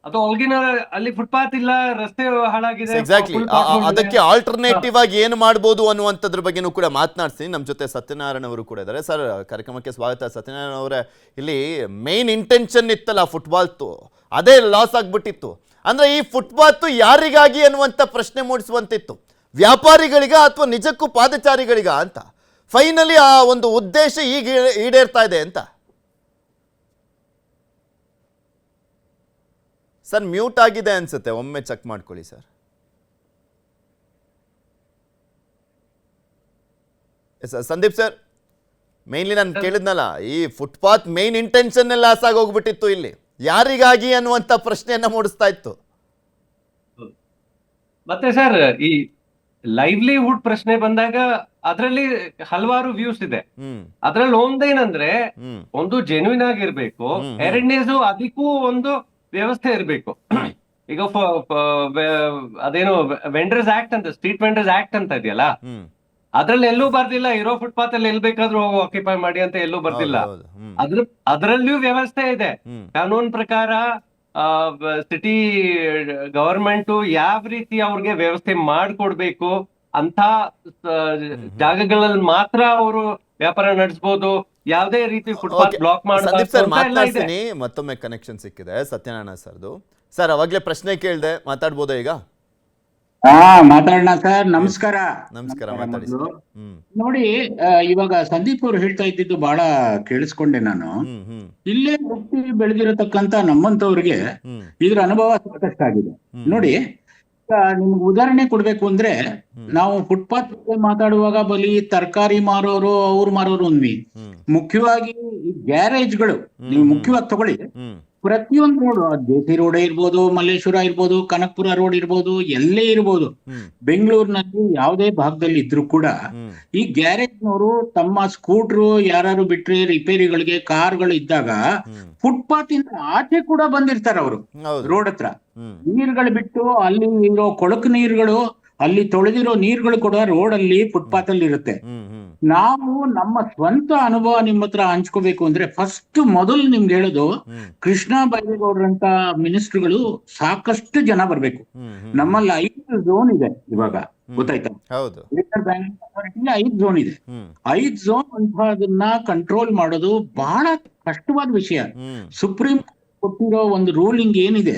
ಅದು ಒಳಗಿನ ಅಲ್ಲಿ ಫುಟ್ಪಾತ್ ಇಲ್ಲ, ರಸ್ತೆ ಹಾಳಾಗಿದೆ. ಎಕ್ಸಾಕ್ಟ್ಲಿ. full block ಇದೆ. ಅದಕ್ಕೆ ಆಲ್ಟರ್ನೇಟಿವ್ ಆಗಿ ಏನು ಮಾಡ್ಬೋದು ಅನ್ನುವಂಥದ್ರ ಬಗ್ಗೆನೂ ಕೂಡ ಮಾತನಾಡ್ತೀನಿ. ನಮ್ಮ ಜೊತೆ ಸತ್ಯನಾರಾಯಣ ಅವರು ಕೂಡ ಇದ್ದಾರೆ. ಸರ್, ಕಾರ್ಯಕ್ರಮಕ್ಕೆ ಸ್ವಾಗತ. ಸತ್ಯನಾರಾಯಣ ಅವರೇ, ಇಲ್ಲಿ ಮೇನ್ ಇಂಟೆನ್ಷನ್ ಇತ್ತಲ್ಲ ಫುಟ್ಬಾಲ್ತು, ಅದೇ ಲಾಸ್ ಆಗ್ಬಿಟ್ಟಿತ್ತು. ಅಂದ್ರೆ ಈ ಫುಟ್ಪಾತ್ ಯಾರಿಗಾಗಿ ಅನ್ನುವಂಥ ಪ್ರಶ್ನೆ ಮೂಡಿಸುವಂತಿತ್ತು, ವ್ಯಾಪಾರಿಗಳಿಗ ಅಥವಾ ನಿಜಕ್ಕೂ ಪಾದಚಾರಿಗಳಿಗ ಅಂತ. ಫೈನಲಿ ಆ ಒಂದು ಉದ್ದೇಶ ಈಗ ಈಡೇರ್ತಾ ಇದೆ ಅಂತ. ಸರ್, ಮ್ಯೂಟ್ ಆಗಿದೆ ಅನ್ಸುತ್ತೆ, ಒಮ್ಮೆ ಚೆಕ್ ಮಾಡ್ಕೊಳ್ಳಿ ಸರ್. ಸಂದೀಪ್ ಸರ್, ಮೇನ್ಲಿ ನಾನು ಕೇಳಿದ್ನಲ್ಲ, ಈ ಫುಟ್ಪಾತ್ ಮೇನ್ ಇಂಟೆನ್ಷನ್ ಲಾಸ್ ಆಗಿ ಹೋಗ್ಬಿಟ್ಟಿತ್ತು. ಇಲ್ಲಿ ಯಾರಿಗಾಗಿ ಅನ್ನುವಂಥ ಪ್ರಶ್ನೆಯನ್ನ ಮೂಡಿಸ್ತಾ ಇತ್ತು. ಮತ್ತೆ ಸರ್, ಈ ಲೈವ್ಲಿಹುಡ್ ಪ್ರಶ್ನೆ ಬಂದಾಗ ಅದರಲ್ಲಿ ಹಲವಾರು ವ್ಯೂಸ್ ಇದೆ. ಅದ್ರಲ್ಲಿ ಒಂದೇನಂದ್ರೆ, ಒಂದು ಜೆನ್ಯೂನ್ ಆಗಿರ್ಬೇಕು, ಎರಡನೇದು ಅದಕ್ಕೂ ಒಂದು ವ್ಯವಸ್ಥೆ ಇರಬೇಕು. ಈಗ ಅದೇನೋ ವೆಂಡರ್ಸ್ ಆಕ್ಟ್ ಅಂತ, ಸ್ಟ್ರೀಟ್ ವೆಂಡರ್ಸ್ ಆಕ್ಟ್ ಅಂತ ಇದೆಯಲ್ಲ, ಅದ್ರಲ್ಲಿ ಎಲ್ಲೂ ಬರ್ದಿಲ್ಲ ಇರೋ ಫುಟ್ಪಾತ್ ಅಲ್ಲಿ ಎಲ್ಲಿ ಬೇಕಾದ್ರೂ ಆಕ್ಯುಪೈ ಮಾಡಿ ಅಂತ ಎಲ್ಲೂ ಬರ್ದಿಲ್ಲ. ಅದ್ರಲ್ಲಿಯೂ ವ್ಯವಸ್ಥೆ ಇದೆ. ಕಾನೂನು ಪ್ರಕಾರ ಸಿಟಿ ಗವರ್ಮೆಂಟ್ ಯಾವ ರೀತಿ ಅವ್ರಿಗೆ ವ್ಯವಸ್ಥೆ ಮಾಡ್ಕೊಡ್ಬೇಕು ಅಂತ ಜಾಗಗಳಲ್ಲಿ ಮಾತ್ರ ಅವರು ವ್ಯಾಪಾರ ನಡೆಸಬಹುದು. ಯಾವುದೇ ರೀತಿ ಫುಟ್ಪಾತ್ ಬ್ಲಾಕ್ ಮಾತಾಡ್ತೀನಿ. ಮತ್ತೊಮ್ಮೆ ಕನೆಕ್ಷನ್ ಸಿಕ್ಕಿದೆ ಸತ್ಯನಾರಾಯಣ ಸರ್ದು. ಸರ್, ಅವಾಗ್ಲೇ ಪ್ರಶ್ನೆ ಕೇಳಿದೆ, ಮಾತಾಡ್ಬೋದಾ ಈಗ? ಮಾತಾಡೋಣ ಸರ್. ನಮಸ್ಕಾರ. ನಮಸ್ಕಾರ, ಮಾತಾಡಿ. ನೋಡಿ, ಇವಾಗ ಸಂದೀಪ್ ಅವರು ಹೇಳ್ತಾ ಇದ್ದಿದ್ದು ಬಹಳ ಕೇಳಿಸ್ಕೊಂಡೆ ನಾನು. ಇಲ್ಲೇ ಹುಟ್ಟಿ ಬೆಳೆದಿರತಕ್ಕಂತ ನಮ್ಮಂತವ್ರಿಗೆ ಇದ್ರ ಅನುಭವ ಸಾಕಷ್ಟಾಗಿದೆ. ನೋಡಿ, ನಿಮ್ಗೆ ಉದಾಹರಣೆ ಕೊಡ್ಬೇಕು ಅಂದ್ರೆ, ನಾವು ಫುಟ್ಪಾತ್ ಮಾತಾಡುವಾಗ ಬಲಿ ತರಕಾರಿ ಮಾರೋರು ಅವ್ರು ಮಾರೋರು ಅಂದ್ವಿ. ಮುಖ್ಯವಾಗಿ ಈ ಗ್ಯಾರೇಜ್ಗಳು ನೀವು ಮುಖ್ಯವಾಗಿ ತಗೊಳ್ಳಿ. ಪ್ರತಿಯೊಂದು ರೋಡ್, ಜೆ.ಸಿ. ರೋಡ್ ಇರ್ಬೋದು, ಮಲ್ಲೇಶ್ವರ ಇರ್ಬೋದು, ಕನಕಪುರ ರೋಡ್ ಇರ್ಬೋದು, ಎಲ್ಲೇ ಇರ್ಬೋದು, ಬೆಂಗಳೂರಿನಲ್ಲಿ ಯಾವುದೇ ಭಾಗದಲ್ಲಿ ಇದ್ರು ಕೂಡ ಈ ಗ್ಯಾರೇಜ್ನವರು ತಮ್ಮ ಸ್ಕೂಟ್ರು ಯಾರು ಬಿಟ್ರೆ ರಿಪೇರಿಗಳಿಗೆ ಕಾರ್ಗಳು ಇದ್ದಾಗ ಫುಟ್ಪಾತ್ ಇಂದ ಆಚೆ ಕೂಡ ಬಂದಿರ್ತಾರೆ ಅವರು ರೋಡ್ ಹತ್ರ. ನೀರ್ಗಳು ಬಿಟ್ಟು ಅಲ್ಲಿ ಇರೋ ಕೊಳಕು ನೀರುಗಳು, ಅಲ್ಲಿ ತೊಳೆದಿರೋ ನೀರುಗಳು ಕೂಡ ರೋಡ್ ಅಲ್ಲಿ ಫುಟ್ಪಾತ್ ಅಲ್ಲಿ ಇರುತ್ತೆ. ನಾವು ನಮ್ಮ ಸ್ವಂತ ಅನುಭವ ನಿಮ್ಮ ಹತ್ರ ಹಂಚ್ಕೋಬೇಕು ಅಂದ್ರೆ, ಫಸ್ಟ್ ಮೊದಲು ನಿಮ್ಗೆ ಹೇಳೋದು, ಕೃಷ್ಣ ಬೈರೇಗೌಡರಂತ ಮಿನಿಸ್ಟರ್ಗಳು ಸಾಕಷ್ಟು ಜನ ಬರ್ಬೇಕು. ನಮ್ಮಲ್ಲಿ 5 ಝೋನ್ ಇದೆ ಇವಾಗ, ಗೊತ್ತಾಯ್ತಾ? ಗ್ರೇಟರ್ ಬ್ಯಾಂಗ್ಳೂರ್ ಅಥಾರಿಟಿಲಿ 5 ಝೋನ್ ಇದೆ. 5 ಝೋನ್ ಅಂತದನ್ನ ಕಂಟ್ರೋಲ್ ಮಾಡೋದು ಬಹಳ ಕಷ್ಟವಾದ ವಿಷಯ. ಸುಪ್ರೀಂ ಕೊಟ್ಟಿರೋ ಒಂದು ರೂಲಿಂಗ್ ಏನಿದೆ,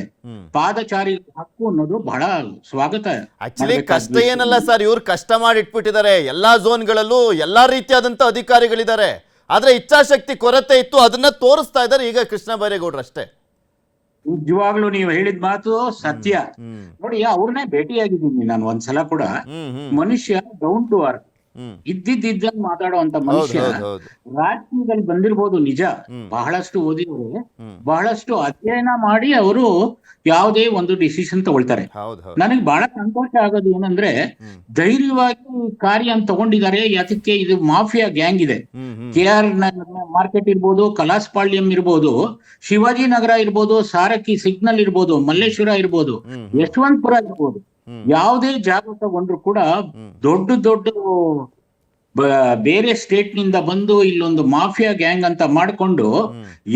ಪಾದಚಾರಿ ಹಕ್ಕು ಅನ್ನೋದು ಬಹಳ ಸ್ವಾಗತ. ಆಕ್ಚುಲಿ ಕಷ್ಟ ಏನಲ್ಲ ಸರ್, ಇವ್ರು ಕಷ್ಟ ಮಾಡಿ ಇಟ್ಬಿಟ್ಟಿದ್ದಾರೆ. ಎಲ್ಲಾ ಝೋನ್ಗಳಲ್ಲೂ ಎಲ್ಲಾ ರೀತಿಯಾದಂತ ಅಧಿಕಾರಿಗಳಿದ್ದಾರೆ. ಆದ್ರೆ ಇಚ್ಛಾಶಕ್ತಿ ಕೊರತೆ ಇತ್ತು, ಅದನ್ನ ತೋರಿಸ್ತಾ ಇದ್ದಾರೆ ಈಗ ಕೃಷ್ಣ ಬೈರೇಗೌಡರು ಅಷ್ಟೇ. ನಿಜವಾಗ್ಲೂ ನೀವು ಹೇಳಿದ ಮಾತು ಸತ್ಯ. ನೋಡಿ, ಅವ್ರನ್ನೇ ಭೇಟಿಯಾಗಿದ್ದೀನಿ ನಾನು ಒಂದ್ಸಲ ಕೂಡ. ಮನುಷ್ಯ ಡೌನ್ ಟು ಅರ್ತ್, ಇದ್ದಿದ್ದಂಗ್ ಮಾತಾಡುವಂತ ಮನುಷ್ಯ. ರಾಜಕೀಯದಲ್ಲಿ ಬಂದಿರ್ಬೋದು ನಿಜ, ಬಹಳಷ್ಟು ಓದಿದವರು, ಬಹಳಷ್ಟು ಅಧ್ಯಯನ ಮಾಡಿ ಅವರು ಯಾವುದೇ ಒಂದು ಡಿಸಿಷನ್ ತಗೊಳ್ತಾರೆ. ನನಗೆ ಬಹಳ ಸಂತೋಷ ಆಗೋದು ಏನಂದ್ರೆ, ಧೈರ್ಯವಾಗಿ ಕಾರ್ಯ ತಗೊಂಡಿದ್ದಾರೆ. ಯಾತಕ್ಕೆ? ಇದು ಮಾಫಿಯಾ ಗ್ಯಾಂಗ್ ಇದೆ. KR ಮಾರ್ಕೆಟ್ ಇರ್ಬೋದು, ಕಲಾಸ್ಪಾಳ್ಯಂ ಇರ್ಬೋದು, ಶಿವಾಜಿ ನಗರ ಇರ್ಬೋದು, ಸಾರಕ್ಕಿ ಸಿಗ್ನಲ್ ಇರ್ಬೋದು, ಮಲ್ಲೇಶ್ವರ ಇರ್ಬೋದು, ಯಶವಂತಪುರ ಇರ್ಬೋದು, ಯಾವುದೇ ಜಾಗ ತಗೊಂಡ್ರು ಕೂಡ ದೊಡ್ಡ ದೊಡ್ಡ ಬೇರೆ ಸ್ಟೇಟ್ ನಿಂದ ಬಂದು ಇಲ್ಲೊಂದು ಮಾಫಿಯಾ ಗ್ಯಾಂಗ್ ಅಂತ ಮಾಡ್ಕೊಂಡು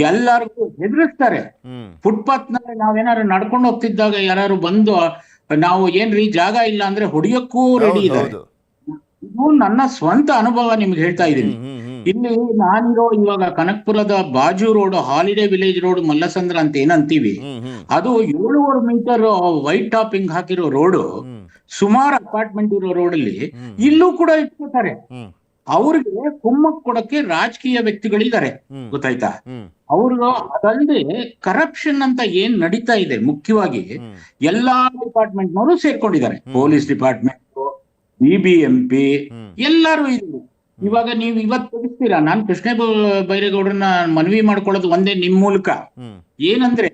ಎಲ್ಲರಿಗೂ ಹೆದರಿಸ್ತಾರೆ. ಫುಟ್ಪಾತ್ ನಲ್ಲಿ ನಾವೇನಾದ್ರು ನಡ್ಕೊಂಡು ಹೋಗ್ತಿದ್ದಾಗ ಯಾರು ಬಂದು ನಾವು ಏನ್ರಿ ಜಾಗ ಇಲ್ಲ ಅಂದ್ರೆ ಹೊಡಿಯೋಕ್ಕೂ ರೆಡಿ ಇದ್ದಾರೆ. ಇದು ನನ್ನ ಸ್ವಂತ ಅನುಭವ ನಿಮ್ಗೆ ಹೇಳ್ತಾ ಇದ್ದೀನಿ. ಇಲ್ಲಿ ನಾನಿರೋ ಇವಾಗ ಕನಕಪುರದ ಬಾಜು road, holiday village road, Mallasandra ಅಂತ ಏನಂತೀವಿ, ಅದು 7.5 ಮೀಟರ್ ವೈಟ್ ಟಾಪಿಂಗ್ ಹಾಕಿರೋ ರೋಡು, ಸುಮಾರು ಅಪಾರ್ಟ್ಮೆಂಟ್ ಇರೋ ರೋಡಲ್ಲಿ ಇಲ್ಲೂ ಕೂಡ ಇಟ್ಕೋತಾರೆ. ಅವ್ರಿಗೆ ಕುಮ್ಮಕ್ ಕೊಡಕ್ಕೆ ರಾಜಕೀಯ ವ್ಯಕ್ತಿಗಳಿದ್ದಾರೆ, ಗೊತ್ತಾಯ್ತಾ? ಅವ್ರು ಅದಲ್ಲದೆ ಕರಪ್ಷನ್ ಅಂತ ಏನ್ ನಡೀತಾ ಇದೆ, ಮುಖ್ಯವಾಗಿ ಎಲ್ಲಾ ಡಿಪಾರ್ಟ್ಮೆಂಟ್ನವರು ಸೇರ್ಕೊಂಡಿದ್ದಾರೆ. ಪೊಲೀಸ್ ಡಿಪಾರ್ಟ್ಮೆಂಟ್, BBMP ಎಲ್ಲರೂ ಇದ್ರು. ಇವಾಗ ನೀವು ಇವತ್ತು ತಿಳಿಸ್ತೀರಾ, ನಾನು ಕೃಷ್ಣ ಬೈರೇಗೌಡರನ್ನ ಮನವಿ ಮಾಡ್ಕೊಳ್ಳೋದು ಒಂದೇ ನಿಮ್ ಮೂಲಕ, ಏನಂದ್ರೆ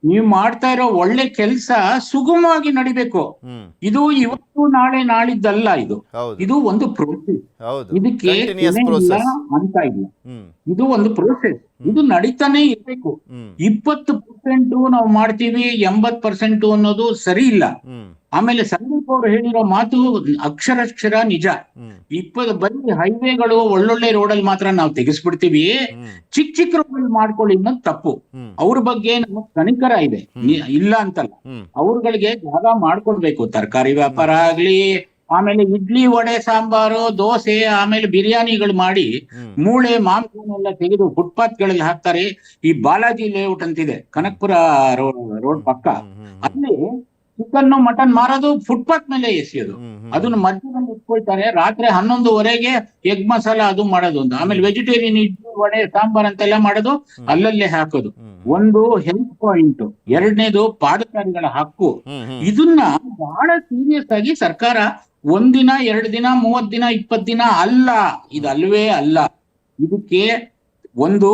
ನೀವು ಮಾಡ್ತಾ ಇರೋ ಒಳ್ಳೆ ಕೆಲಸ ಸುಗಮವಾಗಿ ನಡಿಬೇಕು. ಇದು ಇವತ್ತು ನಾಳೆ ನಾಳಿದ್ದಲ್ಲ, ಇದು ಒಂದು ಪ್ರೋಸೆಸ್. ಇದಕ್ಕೆ ಅಂತ ಇಲ್ಲ, ಇದು ಒಂದು ಪ್ರೋಸೆಸ್. ಇದು ನಡೀತಾನೆ ಇರ್ಬೇಕು. 20% ನಾವು ಮಾಡ್ತೀವಿ, 80% ಅನ್ನೋದು ಸರಿ ಇಲ್ಲ. ಆಮೇಲೆ ಸಂದೀಪ್ ಅವರು ಹೇಳಿರೋ ಮಾತು ಅಕ್ಷರಕ್ಷರ ನಿಜ. ಬರೀ ಹೈವೇಗಳು ಒಳ್ಳೊಳ್ಳೆ ರೋಡಲ್ಲಿ ಮಾತ್ರ ನಾವು ತೆಗೆಸ್ಬಿಡ್ತೀವಿ, ಚಿಕ್ಕ ಚಿಕ್ಕ ರೋಡ್ ಮಾಡ್ಕೊಳ್ಳಿ ಅನ್ನೋದು ತಪ್ಪು. ಅವ್ರ ಬಗ್ಗೆ ನಮಗ್ ಕನಿಕರ ಇದೆ, ಇಲ್ಲ ಅಂತಲ್ಲ. ಅವ್ರಗಳಿಗೆ ಜಾಗ ಮಾಡ್ಕೊಡ್ಬೇಕು. ತರಕಾರಿ ವ್ಯಾಪಾರ ಆಗ್ಲಿ, ಆಮೇಲೆ ಇಡ್ಲಿ ವಡೆ ಸಾಂಬಾರು ದೋಸೆ ಆಮೇಲೆ ಬಿರಿಯಾನಿಗಳು ಮಾಡಿ ಮೂಳೆ ಮಾಂಸನೆಲ್ಲ ತೆಗೆದು ಫುಟ್ಪಾತ್ ಗಳಲ್ಲಿ ಹಾಕ್ತಾರೆ. ಈ ಬಾಲಾಜಿ ಲೇಔಟ್ ಅಂತಿದೆ ಕನಕಪುರ ರೋಡ್ ಪಕ್ಕ, ಅಲ್ಲಿ ಚಿಕನ್ ಮಟನ್ ಮಾರೋದು ಫುಟ್ಪಾತ್ ಮೇಲೆ ಎಸೆಯೋದು, ಅದನ್ನ ಮಧ್ಯದಲ್ಲಿ ಇಟ್ಕೊಳ್ತಾರೆ. ರಾತ್ರಿ 11:30 ಎಗ್ ಮಸಾಲ ಅದು ಮಾಡೋದು ಒಂದು, ಆಮೇಲೆ ವೆಜಿಟೇರಿಯನ್ ಇಡ್ಲಿ ವಡೆ ಸಾಂಬಾರ್ ಅಂತೆಲ್ಲ ಮಾಡೋದು ಅಲ್ಲಲ್ಲೇ ಹಾಕೋದು. ಒಂದು ಹೆಲ್ತ್ ಪಾಯಿಂಟ್, ಎರಡನೇದು ಪಾದಚಾರಿಗಳ ಹಕ್ಕು. ಇದನ್ನ ಬಹಳ ಸೀರಿಯಸ್ ಆಗಿ ಸರ್ಕಾರ 1 ದಿನ 2 ದಿನ 30 ದಿನ 20 ದಿನ ಅಲ್ಲ, ಇದಲ್ವೇ ಅಲ್ಲ. ಇದಕ್ಕೆ ಒಂದು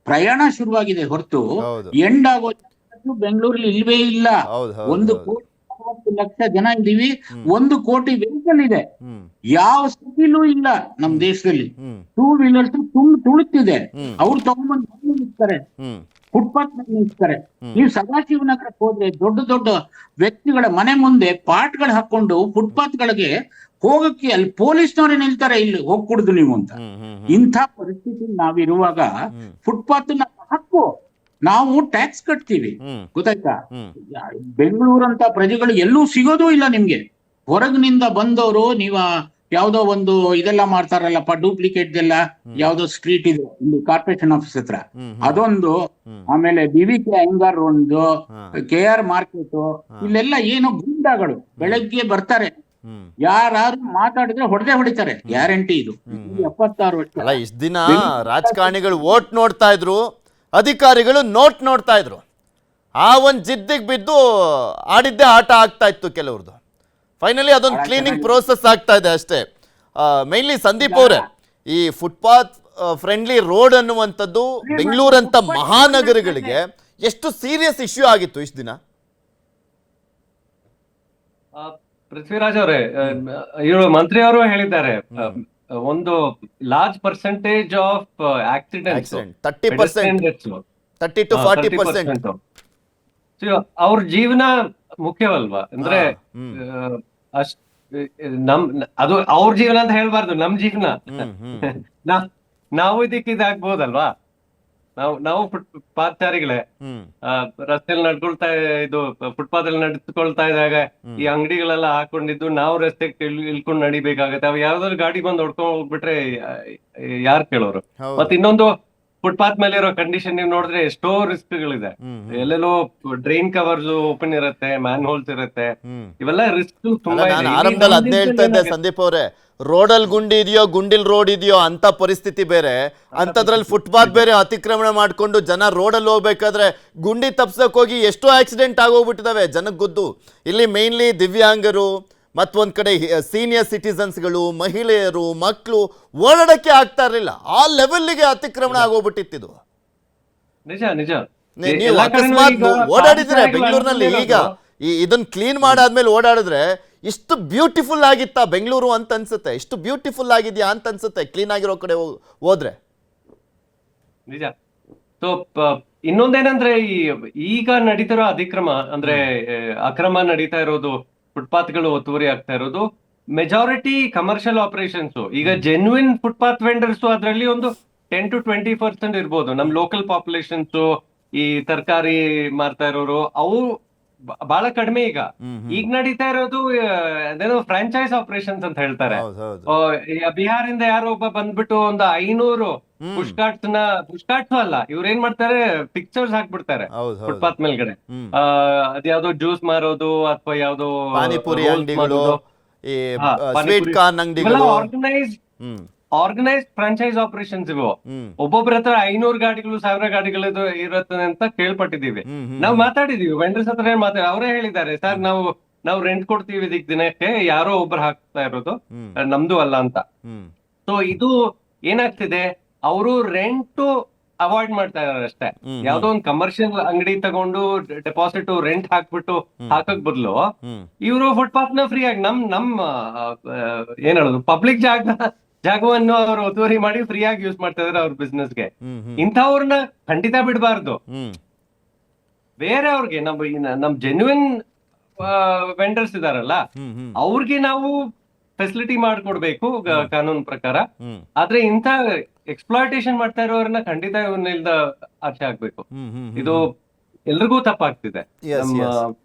ಪ್ರಯಾಣ ಶುರುವಾಗಿದೆ ಹೊರತು ಎಂಡ್ ಆಗೋ ಬೆಂಗಳೂರಲ್ಲಿ ಇಲ್ವೇ ಇಲ್ಲ. 1,40,00,000 ಜನ ಇದೀವಿ, 1 ಕೋಟಿ ವೆಹಿಕಲ್ ಇದೆ. ಯಾವ ಸಿಟಿಲೂ ಇಲ್ಲ ನಮ್ ದೇಶದಲ್ಲಿ. 2 ವೀಲರ್ಸ್ ತುಳುತ್ತಿದೆ, ಅವ್ರು ತಗೊಂಡ್ಬಂದು ನಿಲ್ತಾರೆ, ಫುಟ್ಪಾತ್ ಮೇಲೆ ನಿಲ್ತಾರೆ. ನೀವು ಸದಾಶಿವನಗರಕ್ಕೆ ಹೋದ್ರೆ ದೊಡ್ಡ ದೊಡ್ಡ ವ್ಯಕ್ತಿಗಳ ಮನೆ ಮುಂದೆ ಪಾಟ್ಗಳು ಹಾಕೊಂಡು ಫುಟ್ಪಾತ್ ಗಳಿಗೆ ಹೋಗಕ್ಕೆ ಅಲ್ಲಿ ಪೊಲೀಸ್ನವರೇ ನಿಲ್ತಾರೆ, ಇಲ್ಲಿ ಹೋಗ್ಕೂಡ್ದು ನೀವು ಅಂತ. ಇಂಥ ಪರಿಸ್ಥಿತಿ ನಾವಿರುವಾಗ ಫುಟ್ಪಾತ್ ಹಕ್ಕು, ನಾವು ಟ್ಯಾಕ್ಸ್ ಕಟ್ತೀವಿ, ಗೊತ್ತಾಯ್ತಾ? ಬೆಂಗಳೂರಂತ ಪ್ರಜೆಗಳು ಎಲ್ಲೂ ಸಿಗೋದೂ ಇಲ್ಲ ನಿಮ್ಗೆ. ಹೊರಗಿನಿಂದ ಬಂದವರು ನೀವ ಯಾವ್ದೋ ಒಂದು ಇದೆಲ್ಲ ಮಾಡ್ತಾರಲ್ಲಪ್ಪ, ಡೂಪ್ಲಿಕೇಟ್ ಎಲ್ಲ ಯಾವ್ದೋ ಸ್ಟ್ರೀಟ್ ಇದೆ ಇಲ್ಲಿ ಕಾರ್ಪೊರೇಷನ್ ಆಫೀಸ್ ಹತ್ರ, ಅದೊಂದು, ಆಮೇಲೆ BVK ಅಯ್ಯಂಗಾರ್ ಒಂದು, KR ಮಾರ್ಕೆಟ್, ಇಲ್ಲೆಲ್ಲ ಏನು ಗೂಂಡಾಗಳು ಬೆಳಗ್ಗೆ ಬರ್ತಾರೆ, ಯಾರು ಮಾತಾಡಿದ್ರೆ ಹೊಡಿತಾರೆ, ಗ್ಯಾರಂಟಿ ಇದು. 76 ವರ್ಷ ಅಲ್ಲ, ಇಷ್ಟ ದಿನ ರಾಜಕಾರಣಿಗಳು ವೋಟ್ ನೋಡ್ತಾ ಇದ್ರು, ಅಧಿಕಾರಿಗಳು ನೋಟ್ ನೋಡ್ತಾ ಇದ್ರು. ಆ ಒಂದು ಜಿದ್ದಿಗೆ ಬಿದ್ದು ಆಡಿದ್ದೇ ಆಟ ಆಗ್ತಾ ಇತ್ತು ಕೆಲವ್ರದ್ದು. ಫೈನಲಿ ಅದೊಂದು ಕ್ಲೀನಿಂಗ್ ಪ್ರೋಸೆಸ್ ಆಗ್ತಾ ಇದೆ ಅಷ್ಟೇ. ಮೈನ್ಲಿ ಸಂದೀಪ್ ಅವರೇ, ಈ ಫುಟ್ಪಾತ್ ಫ್ರೆಂಡ್ಲಿ ರೋಡ್ ಅನ್ನುವಂಥದ್ದು ಬೆಂಗಳೂರಂತ ಮಹಾನಗರಗಳಿಗೆ ಎಷ್ಟು ಸೀರಿಯಸ್ ಇಶ್ಯೂ ಆಗಿತ್ತು ಇಷ್ಟು ದಿನ? ಪೃಥ್ವಿರಾಜ್ ಅವರೇ, ಇವರು ಮಂತ್ರಿ ಅವರು ಹೇಳಿದ್ದಾರೆ, ಒಂದು large percentage of accidents 30% to 40%. ಅವ್ರ ಜೀವನ ಮುಖ್ಯವಲ್ವಾ? ಅಂದ್ರೆ ಅದು ಅವ್ರ ಜೀವನ ಅಂತ ಹೇಳ್ಬಾರ್ದು, ನಮ್ ಜೀವನ. ನಾವು ಇದಾಗ್ಬೋದಲ್ವಾ? ನಾವು ಪಾದಚಾರಿಗಳೇ, ರಸ್ತೆಯಲ್ಲಿ ನಡ್ಕೊಳ್ತಾ ಇದು ಫುಟ್ಪಾತ್ ಅಲ್ಲಿ ನಡೆದುಕೊಳ್ತಾ ಇದ್ದಾಗ ಈ ಅಂಗಡಿಗಳೆಲ್ಲ ಹಾಕೊಂಡಿದ್ದು ನಾವು ರಸ್ತೆಗೆ ಇಳ್ಕೊಂಡು ನಡಿಬೇಕಾಗತ್ತೆ. ಅವ್ ಯಾವ್ದಾದ್ರು ಗಾಡಿ ಬಂದು ಹೊಡ್ಕೊಂಡ್ ಹೋಗ್ಬಿಟ್ರೆ ಯಾರು ಕೇಳೋರು? ಮತ್ತೆ ಇನ್ನೊಂದು, ಫುಟ್ಪಾತ್ ಮೇಲೆ ಇರೋ ಕಂಡೀಷನ್ ನೀವು ನೋಡಿದ್ರೆ ಎಷ್ಟೋ ರಿಸ್ಕ್ ಗಳಿದೆ. ಎಲ್ಲೆಲ್ಲೋ ಡ್ರೈನ್ ಕವರ್ಸ್ ಓಪನ್ ಇರುತ್ತೆ, ಮ್ಯಾನ್ ಹೋಲ್ಸ್ ಇರುತ್ತೆ, ಇವೆಲ್ಲ ರಿಸ್ಕ್ ತುಂಬಾ ಇದೆ. ಆರಂಭದಲ್ಲಿ ಅದ್ನೇ ಹೇಳ್ತಾ ಇದ್ದೆ ಸಂದೀಪ್ ಅವರೇ, ರೋಡಲ್ಲಿ ಗುಂಡಿ ಇದೆಯೋ ಗುಂಡಿಲ್ ರೋಡ್ ಇದೆಯೋ ಅಂತ ಪರಿಸ್ಥಿತಿ ಬೇರೆ, ಅಂತದ್ರಲ್ಲಿ ಫುಟ್ಪಾತ್ ಬೇರೆ ಅತಿಕ್ರಮಣ ಮಾಡ್ಕೊಂಡು ಜನ ರೋಡಲ್ಲಿ ಹೋಗ್ಬೇಕಾದ್ರೆ ಗುಂಡಿ ತಪ್ಸಕ್ ಹೋಗಿ ಎಷ್ಟೋ ಆಕ್ಸಿಡೆಂಟ್ ಆಗೋಗ್ಬಿಟ್ಟಿದಾವೆ ಜನಕ್ಕೆ ಗೊತ್ತು. ಇಲ್ಲಿ ಮೇನ್ಲಿ ದಿವ್ಯಾಂಗರು ಮತ್ತೊಂದ್ ಕಡೆ ಸೀನಿಯರ್ ಸಿಟಿಸನ್ಸ್ಗಳು, ಮಹಿಳೆಯರು, ಮಕ್ಕಳು ಓಡಾಡಕ್ಕೆ ಆಗ್ತಾ ಇರಲಿಲ್ಲ. ಆ ಲೆವೆಲ್ಗೆ ಅತಿಕ್ರಮಣ ಆಗೋಗ್ಬಿಟ್ಟಿತ್ತು. ನಿಜ ನಿಜ. ನೀವು ಅಕಸ್ಮಾತ್ ಓಡಾಡಿದ್ರೆ ಬೆಂಗಳೂರಿನಲ್ಲಿ, ಈಗ ಇದನ್ನ ಕ್ಲೀನ್ ಮಾಡಾದ್ಮೇಲೆ ಓಡಾಡಿದ್ರೆ ಇಷ್ಟು ಬ್ಯೂಟಿಫುಲ್ ಆಗಿತ್ತಾ ಬೆಂಗಳೂರು ಅಂತ ಅನ್ಸುತ್ತೆ, ಇಷ್ಟು ಬ್ಯೂಟಿಫುಲ್ ಆಗಿದ್ಯಾ ಅಂತ ಅನ್ಸುತ್ತೆ ಕ್ಲೀನ್ ಆಗಿರೋ ಕಡೆ ಹೋದ್ರೆ. ನಿಜ. ಸೊ ಇನ್ನೊಂದೇನಂದ್ರೆ, ಈಗ ನಡೀತಿರೋ ಅತಿಕ್ರಮ ಅಂದ್ರೆ ಅಕ್ರಮ ನಡೀತಾ ಇರೋದು, ಫುಟ್ಪಾತ್ಗಳು ಒತ್ತುವರಿ ಆಗ್ತಾ ಇರೋದು, ಮೆಜಾರಿಟಿ ಕಮರ್ಷಿಯಲ್ ಆಪರೇಷನ್ಸ್. ಈಗ ಜೆನ್ಯೂನ್ ಫುಟ್ಪಾತ್ ವೆಂಡರ್ಸ್ ಅದರಲ್ಲಿ ಒಂದು 10 to 20% ಇರ್ಬೋದು. ನಮ್ ಲೋಕಲ್ ಪಾಪ್ಯುಲೇಷನ್ಸ್, ಈ ತರಕಾರಿ ಮಾರ್ತಾ ಇರೋರು, ಅವು ಬಹಳ ಕಡಿಮೆ. ಈಗ ನಡೀತಾ ಇರೋದು ಅದೇನೋ ಫ್ರಾಂಚೈಸ್ ಆಪರೇಷನ್ಸ್ ಅಂತ ಹೇಳ್ತಾರೆ. ಬಿಹಾರಿಂದ ಯಾರೋ ಒಬ್ಬ ಬಂದ್ಬಿಟ್ಟು ಒಂದು 500 ಪುಷ್ಕಾಟ್ಸ್ ಅಲ್ಲ, ಇವ್ರು ಏನ್ ಮಾಡ್ತಾರೆ, ಪಿಕ್ಚರ್ಸ್ ಹಾಕ್ಬಿಡ್ತಾರೆ ಫುಟ್ಪಾತ್ ಮೇಲ್ಗಡೆ. ಅದ್ಯಾವ್ದೋ ಜ್ಯೂಸ್ ಮಾರೋದು ಅಥವಾ ಯಾವ್ದೋ ಪಾನಿಪುರಿ ಅಂಗಡಿಗಳು, ಸ್ವೀಟ್ ಕಾರ್ನ್ ಅಂಗಡಿಗಳು, ಆರ್ಗನೈಸ್ಡ್ ಫ್ರಾಂಚೈಸ್ ಆಪರೇಷನ್ಸ್ ಇವು. ಒಬ್ಬೊಬ್ಬರ ಹತ್ರ 500 ಗಾಡಿಗಳು 1000 ಗಾಡಿಗಳು ಇರುತ್ತೆ ಅಂತ ಕೇಳ್ಪಟ್ಟಿದೀವಿ. ನಾವು ಮಾತಾಡಿದೀವಿ ವೆಂಡರ್ಸ್ ಹತ್ರ, ಅವರೇ ಹೇಳಿದ್ದಾರೆ, ಸರ್ ನಾವು ರೆಂಟ್ ಕೊಡ್ತೀವಿ ದಿನಕ್ಕೆ, ಯಾರೋ ಒಬ್ರು ಹಾಕ್ತಾ ಇರೋದು, ನಮ್ದು ಅಲ್ಲ ಅಂತ. ಸೊ ಇದು ಏನಾಗ್ತಿದೆ, ಅವರು ರೆಂಟ್ ಅವಾಯ್ಡ್ ಮಾಡ್ತಾ ಇದಾರೆ ಅಷ್ಟೇ. ಯಾವ್ದೋ ಒಂದು ಕಮರ್ಷಿಯಲ್ ಅಂಗಡಿ ತಗೊಂಡು ಡೆಪಾಸಿಟ್ ರೆಂಟ್ ಹಾಕ್ಬಿಟ್ಟು ಹಾಕಕ್ ಬದಲು ಇವರು ಫುಟ್ಪಾತ್ ನ ಫ್ರೀ ಆಗಿ ನಮ್ ಏನ್ ಹೇಳೋದು, ಪಬ್ಲಿಕ್ ಜಾಗವನ್ನು ಅವ್ರು ಒತ್ತುವರಿ ಮಾಡಿ ಫ್ರೀ ಆಗಿ ಯೂಸ್ ಮಾಡ್ತಾ ಇದಾರೆ ಅವ್ರ ಬಿಸ್ನೆಸ್ಗೆ. ಇಂಥವ್ರನ್ನ ಖಂಡಿತ ಬಿಡಬಾರ್ದು. ಬೇರೆ ಅವ್ರಿಗೆ ನಮ್ ಜೆನ್ಯೂನ್ ವೆಂಡರ್ಸ್ ಇದಾರಲ್ಲ ಅವ್ರಿಗೆ ನಾವು ಫೆಸಿಲಿಟಿ ಮಾಡ್ಕೊಡ್ಬೇಕು ಕಾನೂನು ಪ್ರಕಾರ. ಆದ್ರೆ ಇಂಥ ಎಕ್ಸ್ಪ್ಲಾಯಿಟೇಷನ್ ಮಾಡ್ತಾ ಇರೋರನ್ನ ಖಂಡಿತ ಇವನ್ನಿಂದ ಆಚೆ ಆಗ್ಬೇಕು. ಇದು ಎಲ್ರಿಗೂ ತಪ್ಪಾಗ್ತಿದೆ.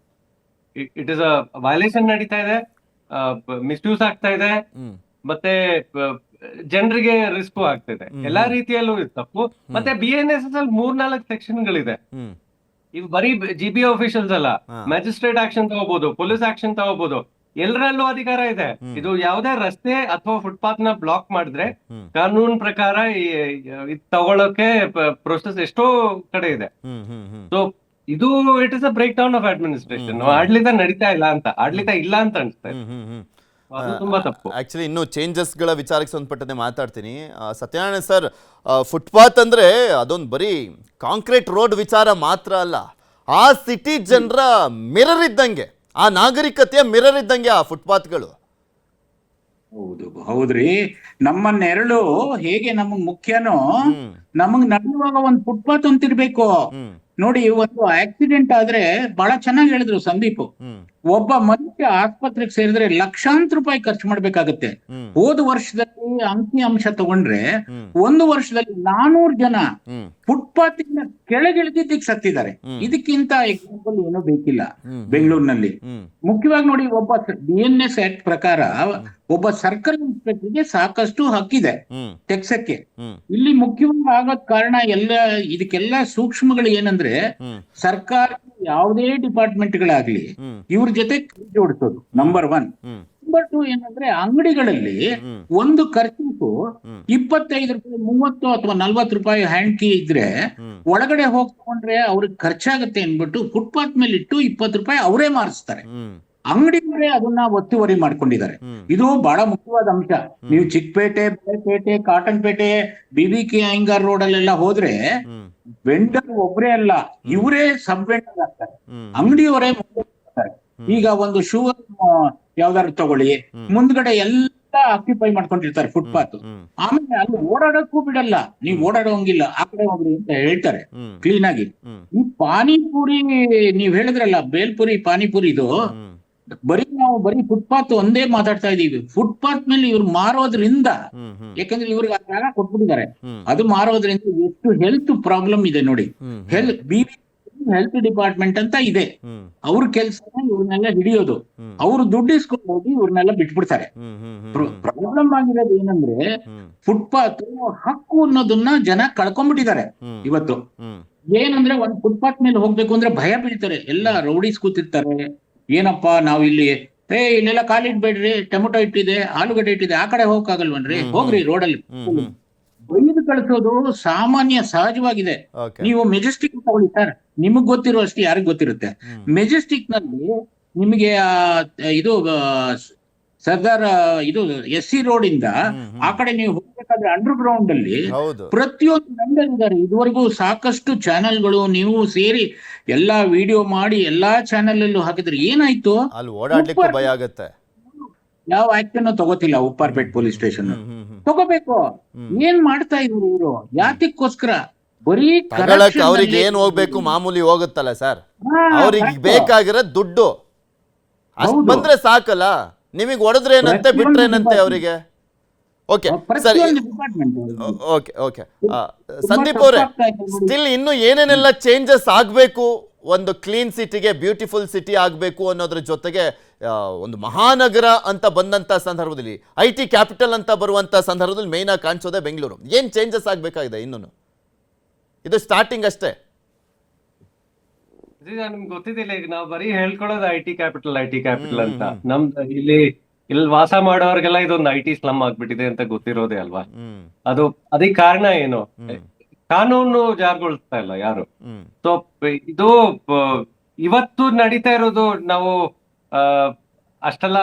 ಇಟ್ ಇಸ್ ಅ ವೈಲೇಷನ್ ನಡೀತಾ ಇದೆ, ಮಿಸ್ಯೂಸ್ ಆಗ್ತಾ ಇದೆ, ಮತ್ತೆ ಜನರಿಗೆ ರಿಸ್ಕ್ ಆಗ್ತಿದೆ. ಎಲ್ಲಾ ರೀತಿಯಲ್ಲೂ ಇದು ತಪ್ಪು. ಮತ್ತೆ BNSS ಅಲ್ಲಿ 3-4 ಸೆಕ್ಷನ್ಗಳಿದೆ. ಇವು ಬರೀ GBA ಆಫೀಷಿಯಲ್ಸ್ ಅಲ್ಲ, ಮ್ಯಾಜಿಸ್ಟ್ರೇಟ್ ಆಕ್ಷನ್ ತಗೋಬಹುದು, ಪೊಲೀಸ್ ಆಕ್ಷನ್ ತಗೋಬಹುದು, ಎಲ್ಲರಲ್ಲೂ ಅಧಿಕಾರ ಇದೆ. ಇದು ಯಾವುದೇ ರಸ್ತೆ ಅಥವಾ ಫುಟ್ಪಾತ್ ನ ಬ್ಲಾಕ್ ಮಾಡಿದ್ರೆ ಕಾನೂನು ಪ್ರಕಾರ ಇದು ತಗೊಳಕ್ಕೆ ಪ್ರೊಸೆಸ್ ಎಷ್ಟೋ ಕಡೆ ಇದೆ. ಸೊ ಇದು it is a breakdown of administration. ಆಡಳಿತ ನಡೀತಾ ಇಲ್ಲ ಅಂತ, ಆಡಳಿತ ಇಲ್ಲ ಅಂತ ಅನ್ಸ್ತಾ ಇದೆ. ಅದು ತುಂಬಾ ತಪ್ಪು. ಆಕ್ಚುಲಿ ಇನ್ನು ಚೇಂಜಸ್ಗಳ ವಿಚಾರಕ್ಕೆ ಸಂಬಂಧಪಟ್ಟಂತೆ ಮಾತಾಡ್ತೀನಿ. ಸತ್ಯನಾರಾಯಣ ಸರ್, ಫುಟ್ಪಾತ್ ಅಂದ್ರೆ ಅದೊಂದು ಬರೀ ಕಾಂಕ್ರೀಟ್ ರೋಡ್ ವಿಚಾರ ಮಾತ್ರ ಅಲ್ಲ, ಆ ಸಿಟಿ ಜನರ ಮಿರರ್ ಇದ್ದಂಗೆ, ಆ ನಾಗರಿಕತೆಯ ಮಿರರ್ ಇದ್ದಂಗೆ ಆ ಫುಟ್ಪಾತ್ಗಳು. ಹೌದು, ಹೌದ್ರಿ. ನಮ್ಮ ನೆರಳು ಹೇಗೆ ನಮಗ್ ಮುಖ್ಯನೋ, ನಮಗ್ ನಡೆಯುವಾಗ ಒಂದ್ ಫುಟ್ಪಾತ್ ಅಂತಿರ್ಬೇಕು. ನೋಡಿ, ಒಂದು ಆಕ್ಸಿಡೆಂಟ್ ಆದ್ರೆ ಬಹಳ ಚೆನ್ನಾಗಿ ಹೇಳಿದ್ರು ಸಂದೀಪ್. ಒಬ್ಬ ಮನುಷ್ಯ ಆಸ್ಪತ್ರೆಗೆ ಸೇರಿದ್ರೆ ಲಕ್ಷಾಂತರ ರೂಪಾಯಿ ಖರ್ಚು ಮಾಡ್ಬೇಕಾಗತ್ತೆ. ಹೋದ ವರ್ಷದಲ್ಲಿ ಅಂಕಿ ಅಂಶ ತಗೊಂಡ್ರೆ 1 ವರ್ಷದಲ್ಲಿ 400 ಜನ ಫುಟ್ಪಾತ್ ಇಂದ ಕೆಳಗಿಳಿದಿದ್ದಕ್ಕೆ ಸತ್ತಿದ್ದಾರೆ. ಇದಕ್ಕಿಂತ ಎಕ್ಸಾಂಪಲ್ ಏನೂ ಬೇಕಿಲ್ಲ ಬೆಂಗಳೂರಿನಲ್ಲಿ. ಮುಖ್ಯವಾಗಿ ನೋಡಿ, ಒಬ್ಬ BNS ಆಕ್ಟ್ ಪ್ರಕಾರ ಒಬ್ಬ ಸರ್ಕಲ್ ಇನ್ಸ್ಪೆಕ್ಟರ್ಗೆ ಸಾಕಷ್ಟು ಹಕ್ಕಿದೆ ತೆಗ್ಸಕ್ಕೆ. ಇಲ್ಲಿ ಮುಖ್ಯವಾಗಿ ಆಗೋದ್ ಕಾರಣ ಇದಕ್ಕೆಲ್ಲ ಸೂಕ್ಷ್ಮಗಳು ಏನಂದ್ರೆ, ಸರ್ಕಾರ ಯಾವುದೇ ಡಿಪಾರ್ಟ್ಮೆಂಟ್ಗಳಾಗ್ಲಿ ಇವ್ರ ಜೊತೆ ಕೈ ಜೋಡಿಸೋದು ನಂಬರ್ 1. ನಂಬರ್ 2 ಏನಂದ್ರೆ, ಅಂಗಡಿಗಳಲ್ಲಿ ಒಂದು ಖರ್ಚು 25 ರೂಪಾಯಿ, 30 ಅಥವಾ 40 ರೂಪಾಯಿ ಹ್ಯಾಂಡ್ ಕೀ ಇದ್ರೆ ಒಳಗಡೆ ಹೋಗ್ಕೊಂಡ್ರೆ ಅವ್ರಿಗೆ ಖರ್ಚಾಗತ್ತೆ ಅನ್ಬಿಟ್ಟು ಫುಟ್ಪಾತ್ ಮೇಲೆ ಇಟ್ಟು 20 ರೂಪಾಯಿ ಅವರೇ ಮಾರಿಸ್ತಾರೆ. ಅಂಗಡಿಯವರೇ ಅದನ್ನ ಒತ್ತುವರಿ ಮಾಡ್ಕೊಂಡಿದ್ದಾರೆ. ಇದು ಬಹಳ ಮುಖ್ಯವಾದ ಅಂಶ. ನೀವು ಚಿಕ್ಕಪೇಟೆ, ಬೇಳೆಪೇಟೆ, ಕಾಟನ್ ಪೇಟೆ, BBK ಅಯ್ಯಂಗಾರ್ ರೋಡ್ ಅಲ್ಲೆಲ್ಲ ಹೋದ್ರೆ ವೆಂಡರ್ ಒಬ್ರೇ ಅಲ್ಲ, ಇವರೇ ಸಬ್ ವೆಂಡರ್ ಆಗ್ತಾರೆ, ಅಂಗಡಿಯವರೇ ಮಾಡ್ತಾರೆ. ಈಗ ಒಂದು ಶೂ ಯಾವ್ದಾದ್ರು ತಗೊಳ್ಳಿ, ಮುಂದ್ಗಡೆ ಎಲ್ಲ ಆಕ್ಯುಪೈ ಮಾಡ್ಕೊಂಡಿರ್ತಾರೆ ಫುಟ್ಪಾತ್. ಆಮೇಲೆ ಅಲ್ಲಿ ಓಡಾಡಕ್ಕೂ ಬಿಡಲ್ಲ, ನೀವ್ ಓಡಾಡೋಂಗಿಲ್ಲ, ಆ ಕಡೆ ಹೋಗ್ರಿ ಅಂತ ಹೇಳ್ತಾರೆ ಕ್ಲೀನ್ ಆಗಿ. ಈ ಪಾನಿಪುರಿ ನೀವ್ ಹೇಳಿದ್ರಲ್ಲ, ಬೇಲ್ಪುರಿ ಪಾನಿಪುರಿದು ನಾವು ಬರೀ ಫುಟ್ಪಾತ್ ಒಂದೇ ಮಾತಾಡ್ತಾ ಇದೀವಿ. ಫುಟ್ಪಾತ್ ಮೇಲೆ ಇವ್ರು ಮಾರೋದ್ರಿಂದ, ಯಾಕಂದ್ರೆ ಇವ್ರಿಗೆ ಆ ಜಾಗ ಕೊಟ್ಬಿಟ್ಟಿದ್ದಾರೆ, ಅದು ಮಾರೋದ್ರಿಂದ ಎಷ್ಟು ಹೆಲ್ತ್ ಪ್ರಾಬ್ಲಮ್ ಇದೆ ನೋಡಿ. ಹೆಲ್ತ್ ಡಿಪಾರ್ಟ್ಮೆಂಟ್ ಅಂತ ಇದೆ, ಅವ್ರ ಕೆಲಸ ಇವ್ರನ್ನೆಲ್ಲ ಹಿಡಿಯೋದು, ಅವ್ರು ದುಡ್ಡು ಇಸ್ಕೊಂಡು ಹೋಗಿ ಇವ್ರನ್ನೆಲ್ಲ ಬಿಟ್ಬಿಡ್ತಾರೆ. ಪ್ರಾಬ್ಲಮ್ ಆಗಿರೋದು ಏನಂದ್ರೆ, ಫುಟ್ಪಾತ್ ಹಕ್ಕು ಅನ್ನೋದನ್ನ ಜನ ಕಳ್ಕೊಂಡ್ಬಿಟ್ಟಿದ್ದಾರೆ ಇವತ್ತು. ಏನಂದ್ರೆ, ಒಂದ್ ಫುಟ್ಪಾತ್ ಮೇಲೆ ಹೋಗ್ಬೇಕು ಅಂದ್ರೆ ಭಯ ಬೀಳ್ತಾರೆ, ಎಲ್ಲ ರೌಡೀಸ್ ಕೂತಿರ್ತಾರೆ. ಏನಪ್ಪಾ ನಾವು ಇಲ್ಲಿ ಇಲ್ಲೆಲ್ಲ ಕಾಲಿಡ್ಬೇಡ್ರಿ, ಟೊಮೆಟೊ ಇಟ್ಟಿದೆ, ಆಲೂಗಡ್ಡೆ ಇಟ್ಟಿದೆ, ಆ ಕಡೆ ಹೋಗಕ್ಕಾಗಲ್ವನ್ರಿ, ಹೋಗ್ರಿ ರೋಡಲ್ಲಿ. ಬೈದು ಕಳಿಸೋದು ಸಾಮಾನ್ಯ ಸಹಜವಾಗಿದೆ. ನೀವು ಮೆಜೆಸ್ಟಿಕ್ ತಗೊಳ್ಳಿ ಸರ್, ನಿಮಗ್ ಗೊತ್ತಿರೋ ಅಷ್ಟು ಯಾರಿಗ್ ಗೊತ್ತಿರುತ್ತೆ. ಮೆಜೆಸ್ಟಿಕ್ ನಲ್ಲಿ ನಿಮಗೆ ಇದು ಸರ್ದಾರ್ ಇದು SC ರೋಡ್ ಇಂದ ಆ ಕಡೆ ನೀವು ಹೋಗ್ಬೇಕಾದ್ರೆ ಅಂಡರ್ ಗ್ರೌಂಡ್ ಅಲ್ಲಿ ಪ್ರತಿಯೊಂದು ವೆಂಡರ್ ಇದ್ದಾರೆ. ಇದುವರೆಗೂ ಸಾಕಷ್ಟು ಚಾನೆಲ್ಗಳು ನೀವು ಸೇರಿ ಎಲ್ಲಾ ವಿಡಿಯೋ ಮಾಡಿ ಎಲ್ಲಾ ಚಾನೆಲ್ ಅಲ್ಲೂ ಹಾಕಿದ್ರೆ ಏನಾಯ್ತು, ಅಲ್ಲಿ ಓಡಾಡ್ಲಿಕ್ಕೆ ಭಯ ಆಗುತ್ತೆ. ಯಾವ ಆಕ್ಷನ್ ತಗೋತಿಲ್ಲ ಉಪ್ಪಾರ್ಪೇಟ್ ಪೊಲೀಸ್ ಸ್ಟೇಷನ್. ತಗೋಬೇಕು. ಏನ್ ಮಾಡ್ತಾ ಇದ್ರು ಇವರು, ಯಾತಕ್ಕೋಸ್ಕರ? ಬರೀ ಅವ್ರಿಗೆ ಏನ್ ಹೋಗ್ಬೇಕು, ಮಾಮೂಲಿ ಹೋಗುತ್ತಲ್ಲ ಸರ್, ಅವ್ರಿಗೆ ಬೇಕಾಗಿರೋ ದುಡ್ಡು ಅಷ್ಟ್ ಬಂದ್ರೆ ಸಾಕಲ್ಲ. ನಿಮಗೆ ಹೊಡೆದ್ರೆ ಏನಂತೆ, ಬಿಟ್ರೆ ಏನಂತೆ ಅವರಿಗೆ. ಓಕೆ ಸರಿ, ಓಕೆ ಓಕೆ ಸಂದೀಪ್ ಅವರೇ, ಸ್ಟಿಲ್ ಇನ್ನು ಏನೇನೆಲ್ಲ ಚೇಂಜಸ್ ಆಗ್ಬೇಕು ಒಂದು ಕ್ಲೀನ್ ಸಿಟಿಗೆ, ಬ್ಯೂಟಿಫುಲ್ ಸಿಟಿ ಆಗಬೇಕು ಅನ್ನೋದ್ರ ಜೊತೆಗೆ, ಒಂದು ಮಹಾನಗರ ಅಂತ ಬಂದಂತ ಸಂದರ್ಭದಲ್ಲಿ, IT ಕ್ಯಾಪಿಟಲ್ ಅಂತ ಬರುವಂತ ಸಂದರ್ಭದಲ್ಲಿ ಮೇನ್ ಆಗಿ ಕಾಣಿಸೋದೆ ಬೆಂಗಳೂರು. ಏನ್ ಚೇಂಜಸ್ ಆಗ್ಬೇಕಾಗಿದೆ ಇನ್ನೂ? ಇದು ಸ್ಟಾರ್ಟಿಂಗ್ ಅಷ್ಟೇ. ನಿಮ್ಗೆ ಗೊತ್ತಿದ್ದಿಲ್ಲ, ಈಗ ನಾವು ಬರೀ ಹೇಳ್ಕೊಳ್ಳೋದು IT ಕ್ಯಾಪಿಟಲ್ ಅಂತ. ನಮ್ದು ಇಲ್ಲಿ ವಾಸ ಮಾಡೋರ್ಗೆಲ್ಲ ಇದೊಂದು IT ಸ್ಲಮ್ ಆಗ್ಬಿಟ್ಟಿದೆ ಅಂತ ಗೊತ್ತಿರೋದೇ ಅಲ್ವಾ. ಅದಕ್ಕೆ ಕಾರಣ ಏನು? ಕಾನೂನು ಜಾರಿಗೊಳಿಸ್ತಾ ಇಲ್ಲ ಯಾರು. ಸೊ ಇದು ಇವತ್ತು ನಡೀತಾ ಇರೋದು, ನಾವು ಅಷ್ಟೆಲ್ಲ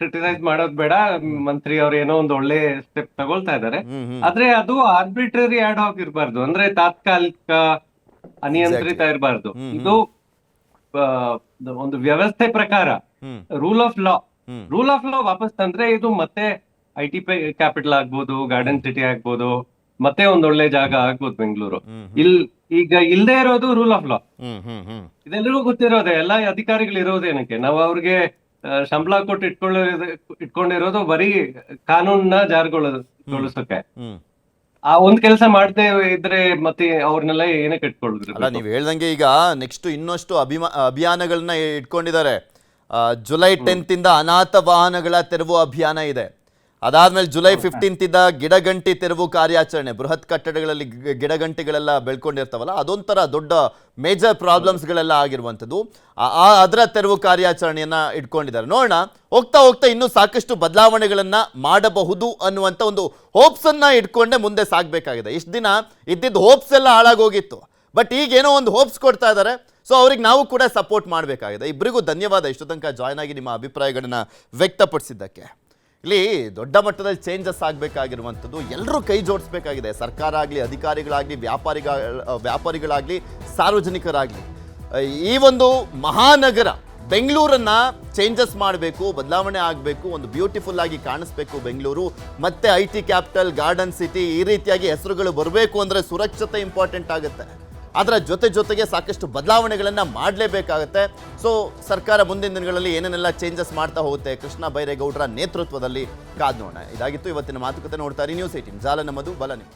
ಕ್ರಿಟಿಸೈಸ್ ಮಾಡೋದ್ ಬೇಡ. ಮಂತ್ರಿ ಅವ್ರು ಏನೋ ಒಂದು ಒಳ್ಳೆ ಸ್ಟೆಪ್ ತಗೊಳ್ತಾ ಇದಾರೆ, ಆದ್ರೆ ಅದು ಆರ್ಬಿಟ್ರರಿ ಆಡ್ ಹಾಕ್ ಇರಬಾರ್ದು, ಅಂದ್ರೆ ತಾತ್ಕಾಲಿಕ ಅನಿಯಂತ್ರಿತ ಇರಬಾರ್ದು. ಇದು ಒಂದು ವ್ಯವಸ್ಥೆ ಪ್ರಕಾರ ರೂಲ್ ಆಫ್ ಲಾ ವಾಪಸ್ ತಂದ್ರೆ ಇದು ಮತ್ತೆ IT ಕ್ಯಾಪಿಟಲ್ ಆಗ್ಬೋದು, ಗಾರ್ಡನ್ ಸಿಟಿ ಆಗ್ಬೋದು, ಮತ್ತೆ ಒಂದ್ ಒಳ್ಳೆ ಜಾಗ ಆಗ್ಬೋದು ಬೆಂಗಳೂರು. ಈಗ ಇಲ್ದೇ ಇರೋದು ರೂಲ್ ಆಫ್ ಲಾ. ಇದೆಲ್ಲರಿಗೂ ಗೊತ್ತಿರೋದೆ, ಎಲ್ಲಾ ಅಧಿಕಾರಿಗಳು ಇರೋದೇನಕ್ಕೆ, ನಾವು ಅವ್ರಿಗೆ ಸಂಬಳ ಕೊಟ್ಟು ಇಟ್ಕೊಂಡಿರೋದು ಬರೀ ಕಾನೂನನ್ನ ಜಾರಿಗೊಳಿಸೋಕೆ. ಆ ಒಂದ್ ಕೆಲಸ ಮಾಡದೆ ಇದ್ರೆ ಮತ್ತೆ ಅವ್ರನ್ನೆಲ್ಲ ಏನಕ್ಕೆ ಇಟ್ಕೊಳ್ಳೋದು? ಅಲ್ಲ, ನೀವು ಹೇಳ್ದಂಗೆ ಈಗ ನೆಕ್ಸ್ಟ್ ಇನ್ನಷ್ಟು ಅಭಿಯಾನಗಳನ್ನ ಇಟ್ಕೊಂಡಿದ್ದಾರೆ. ಜುಲೈ 10th ಇಂದ ಅನಾಥ ವಾಹನಗಳ ತೆರವು ಅಭಿಯಾನ ಇದೆ. ಅದಾದ್ಮೇಲೆ ಜುಲೈ 15th ಇಂದ ಗಿಡಗಂಟಿ ತೆರವು ಕಾರ್ಯಾಚರಣೆ. ಬೃಹತ್ ಕಟ್ಟಡಗಳಲ್ಲಿ ಗಿಡಗಂಟಿಗಳೆಲ್ಲ ಬೆಳ್ಕೊಂಡಿರ್ತಾವಲ್ಲ, ಅದೊಂಥರ ದೊಡ್ಡ ಮೇಜರ್ ಪ್ರಾಬ್ಲಮ್ಸ್ಗಳೆಲ್ಲ ಆಗಿರುವಂಥದ್ದು. ಅದರ ತೆರವು ಕಾರ್ಯಾಚರಣೆಯನ್ನ ಇಟ್ಕೊಂಡಿದ್ದಾರೆ. ನೋಡೋಣ, ಹೋಗ್ತಾ ಹೋಗ್ತಾ ಇನ್ನೂ ಸಾಕಷ್ಟು ಬದಲಾವಣೆಗಳನ್ನ ಮಾಡಬಹುದು ಅನ್ನುವಂಥ ಒಂದು ಹೋಪ್ಸ್ ಅನ್ನ ಇಟ್ಕೊಂಡೆ ಮುಂದೆ ಸಾಗಬೇಕಾಗಿದೆ. ಇಷ್ಟು ದಿನ ಇದ್ದಿದ್ದು ಹೋಪ್ಸ್ ಎಲ್ಲ ಹಾಳಾಗೋಗಿತ್ತು, ಬಟ್ ಈಗೇನೋ ಒಂದು ಹೋಪ್ಸ್ ಕೊಡ್ತಾ ಇದ್ದಾರೆ. ಸೊ ಅವ್ರಿಗೆ ನಾವು ಕೂಡ ಸಪೋರ್ಟ್ ಮಾಡಬೇಕಾಗಿದೆ. ಇಬ್ಬರಿಗೂ ಧನ್ಯವಾದ ಇಷ್ಟು ತನಕ ಜಾಯ್ನ್ ಆಗಿ ನಿಮ್ಮ ಅಭಿಪ್ರಾಯಗಳನ್ನ ವ್ಯಕ್ತಪಡಿಸಿದ್ದಕ್ಕೆ. ಇಲ್ಲಿ ದೊಡ್ಡ ಮಟ್ಟದಲ್ಲಿ ಚೇಂಜಸ್ ಆಗಬೇಕಾಗಿರುವಂಥದ್ದು ಎಲ್ಲರೂ ಕೈ ಜೋಡಿಸ್ಬೇಕಾಗಿದೆ. ಸರ್ಕಾರ ಆಗಲಿ, ಅಧಿಕಾರಿಗಳಾಗಲಿ, ವ್ಯಾಪಾರಿಗಳಾಗಲಿ, ಸಾರ್ವಜನಿಕರಾಗಲಿ. ಈ ಒಂದು ಮಹಾನಗರ ಬೆಂಗಳೂರನ್ನ ಚೇಂಜಸ್ ಮಾಡಬೇಕು, ಬದಲಾವಣೆ ಆಗಬೇಕು, ಒಂದು ಬ್ಯೂಟಿಫುಲ್ ಆಗಿ ಕಾಣಿಸ್ಬೇಕು ಬೆಂಗಳೂರು. ಮತ್ತೆ IT ಕ್ಯಾಪಿಟಲ್, ಗಾರ್ಡನ್ ಸಿಟಿ ಈ ರೀತಿಯಾಗಿ ಹೆಸರುಗಳು ಬರಬೇಕು ಅಂದರೆ ಸುರಕ್ಷತೆ ಇಂಪಾರ್ಟೆಂಟ್ ಆಗುತ್ತೆ. ಅದರ ಜೊತೆಗೆ ಸಾಕಷ್ಟು ಬದಲಾವಣೆಗಳನ್ನು ಮಾಡಲೇಬೇಕಾಗುತ್ತೆ. ಸೊ ಸರ್ಕಾರ ಮುಂದಿನ ದಿನಗಳಲ್ಲಿ ಏನೇನೆಲ್ಲ ಚೇಂಜಸ್ ಮಾಡ್ತಾ ಹೋಗುತ್ತೆ ಕೃಷ್ಣ ಬೈರೇಗೌಡರ ನೇತೃತ್ವದಲ್ಲಿ ಕಾದ್ ನೋಡೋಣ. ಇದಾಗಿತ್ತು ಇವತ್ತಿನ ಮಾತುಕತೆ. ನೋಡ್ತಾ ಇರಿ ನ್ಯೂಸ್ 18, ಜಾಲ ನಮ್ಮದು, ಬಲ ನಿಮ್ಮದು.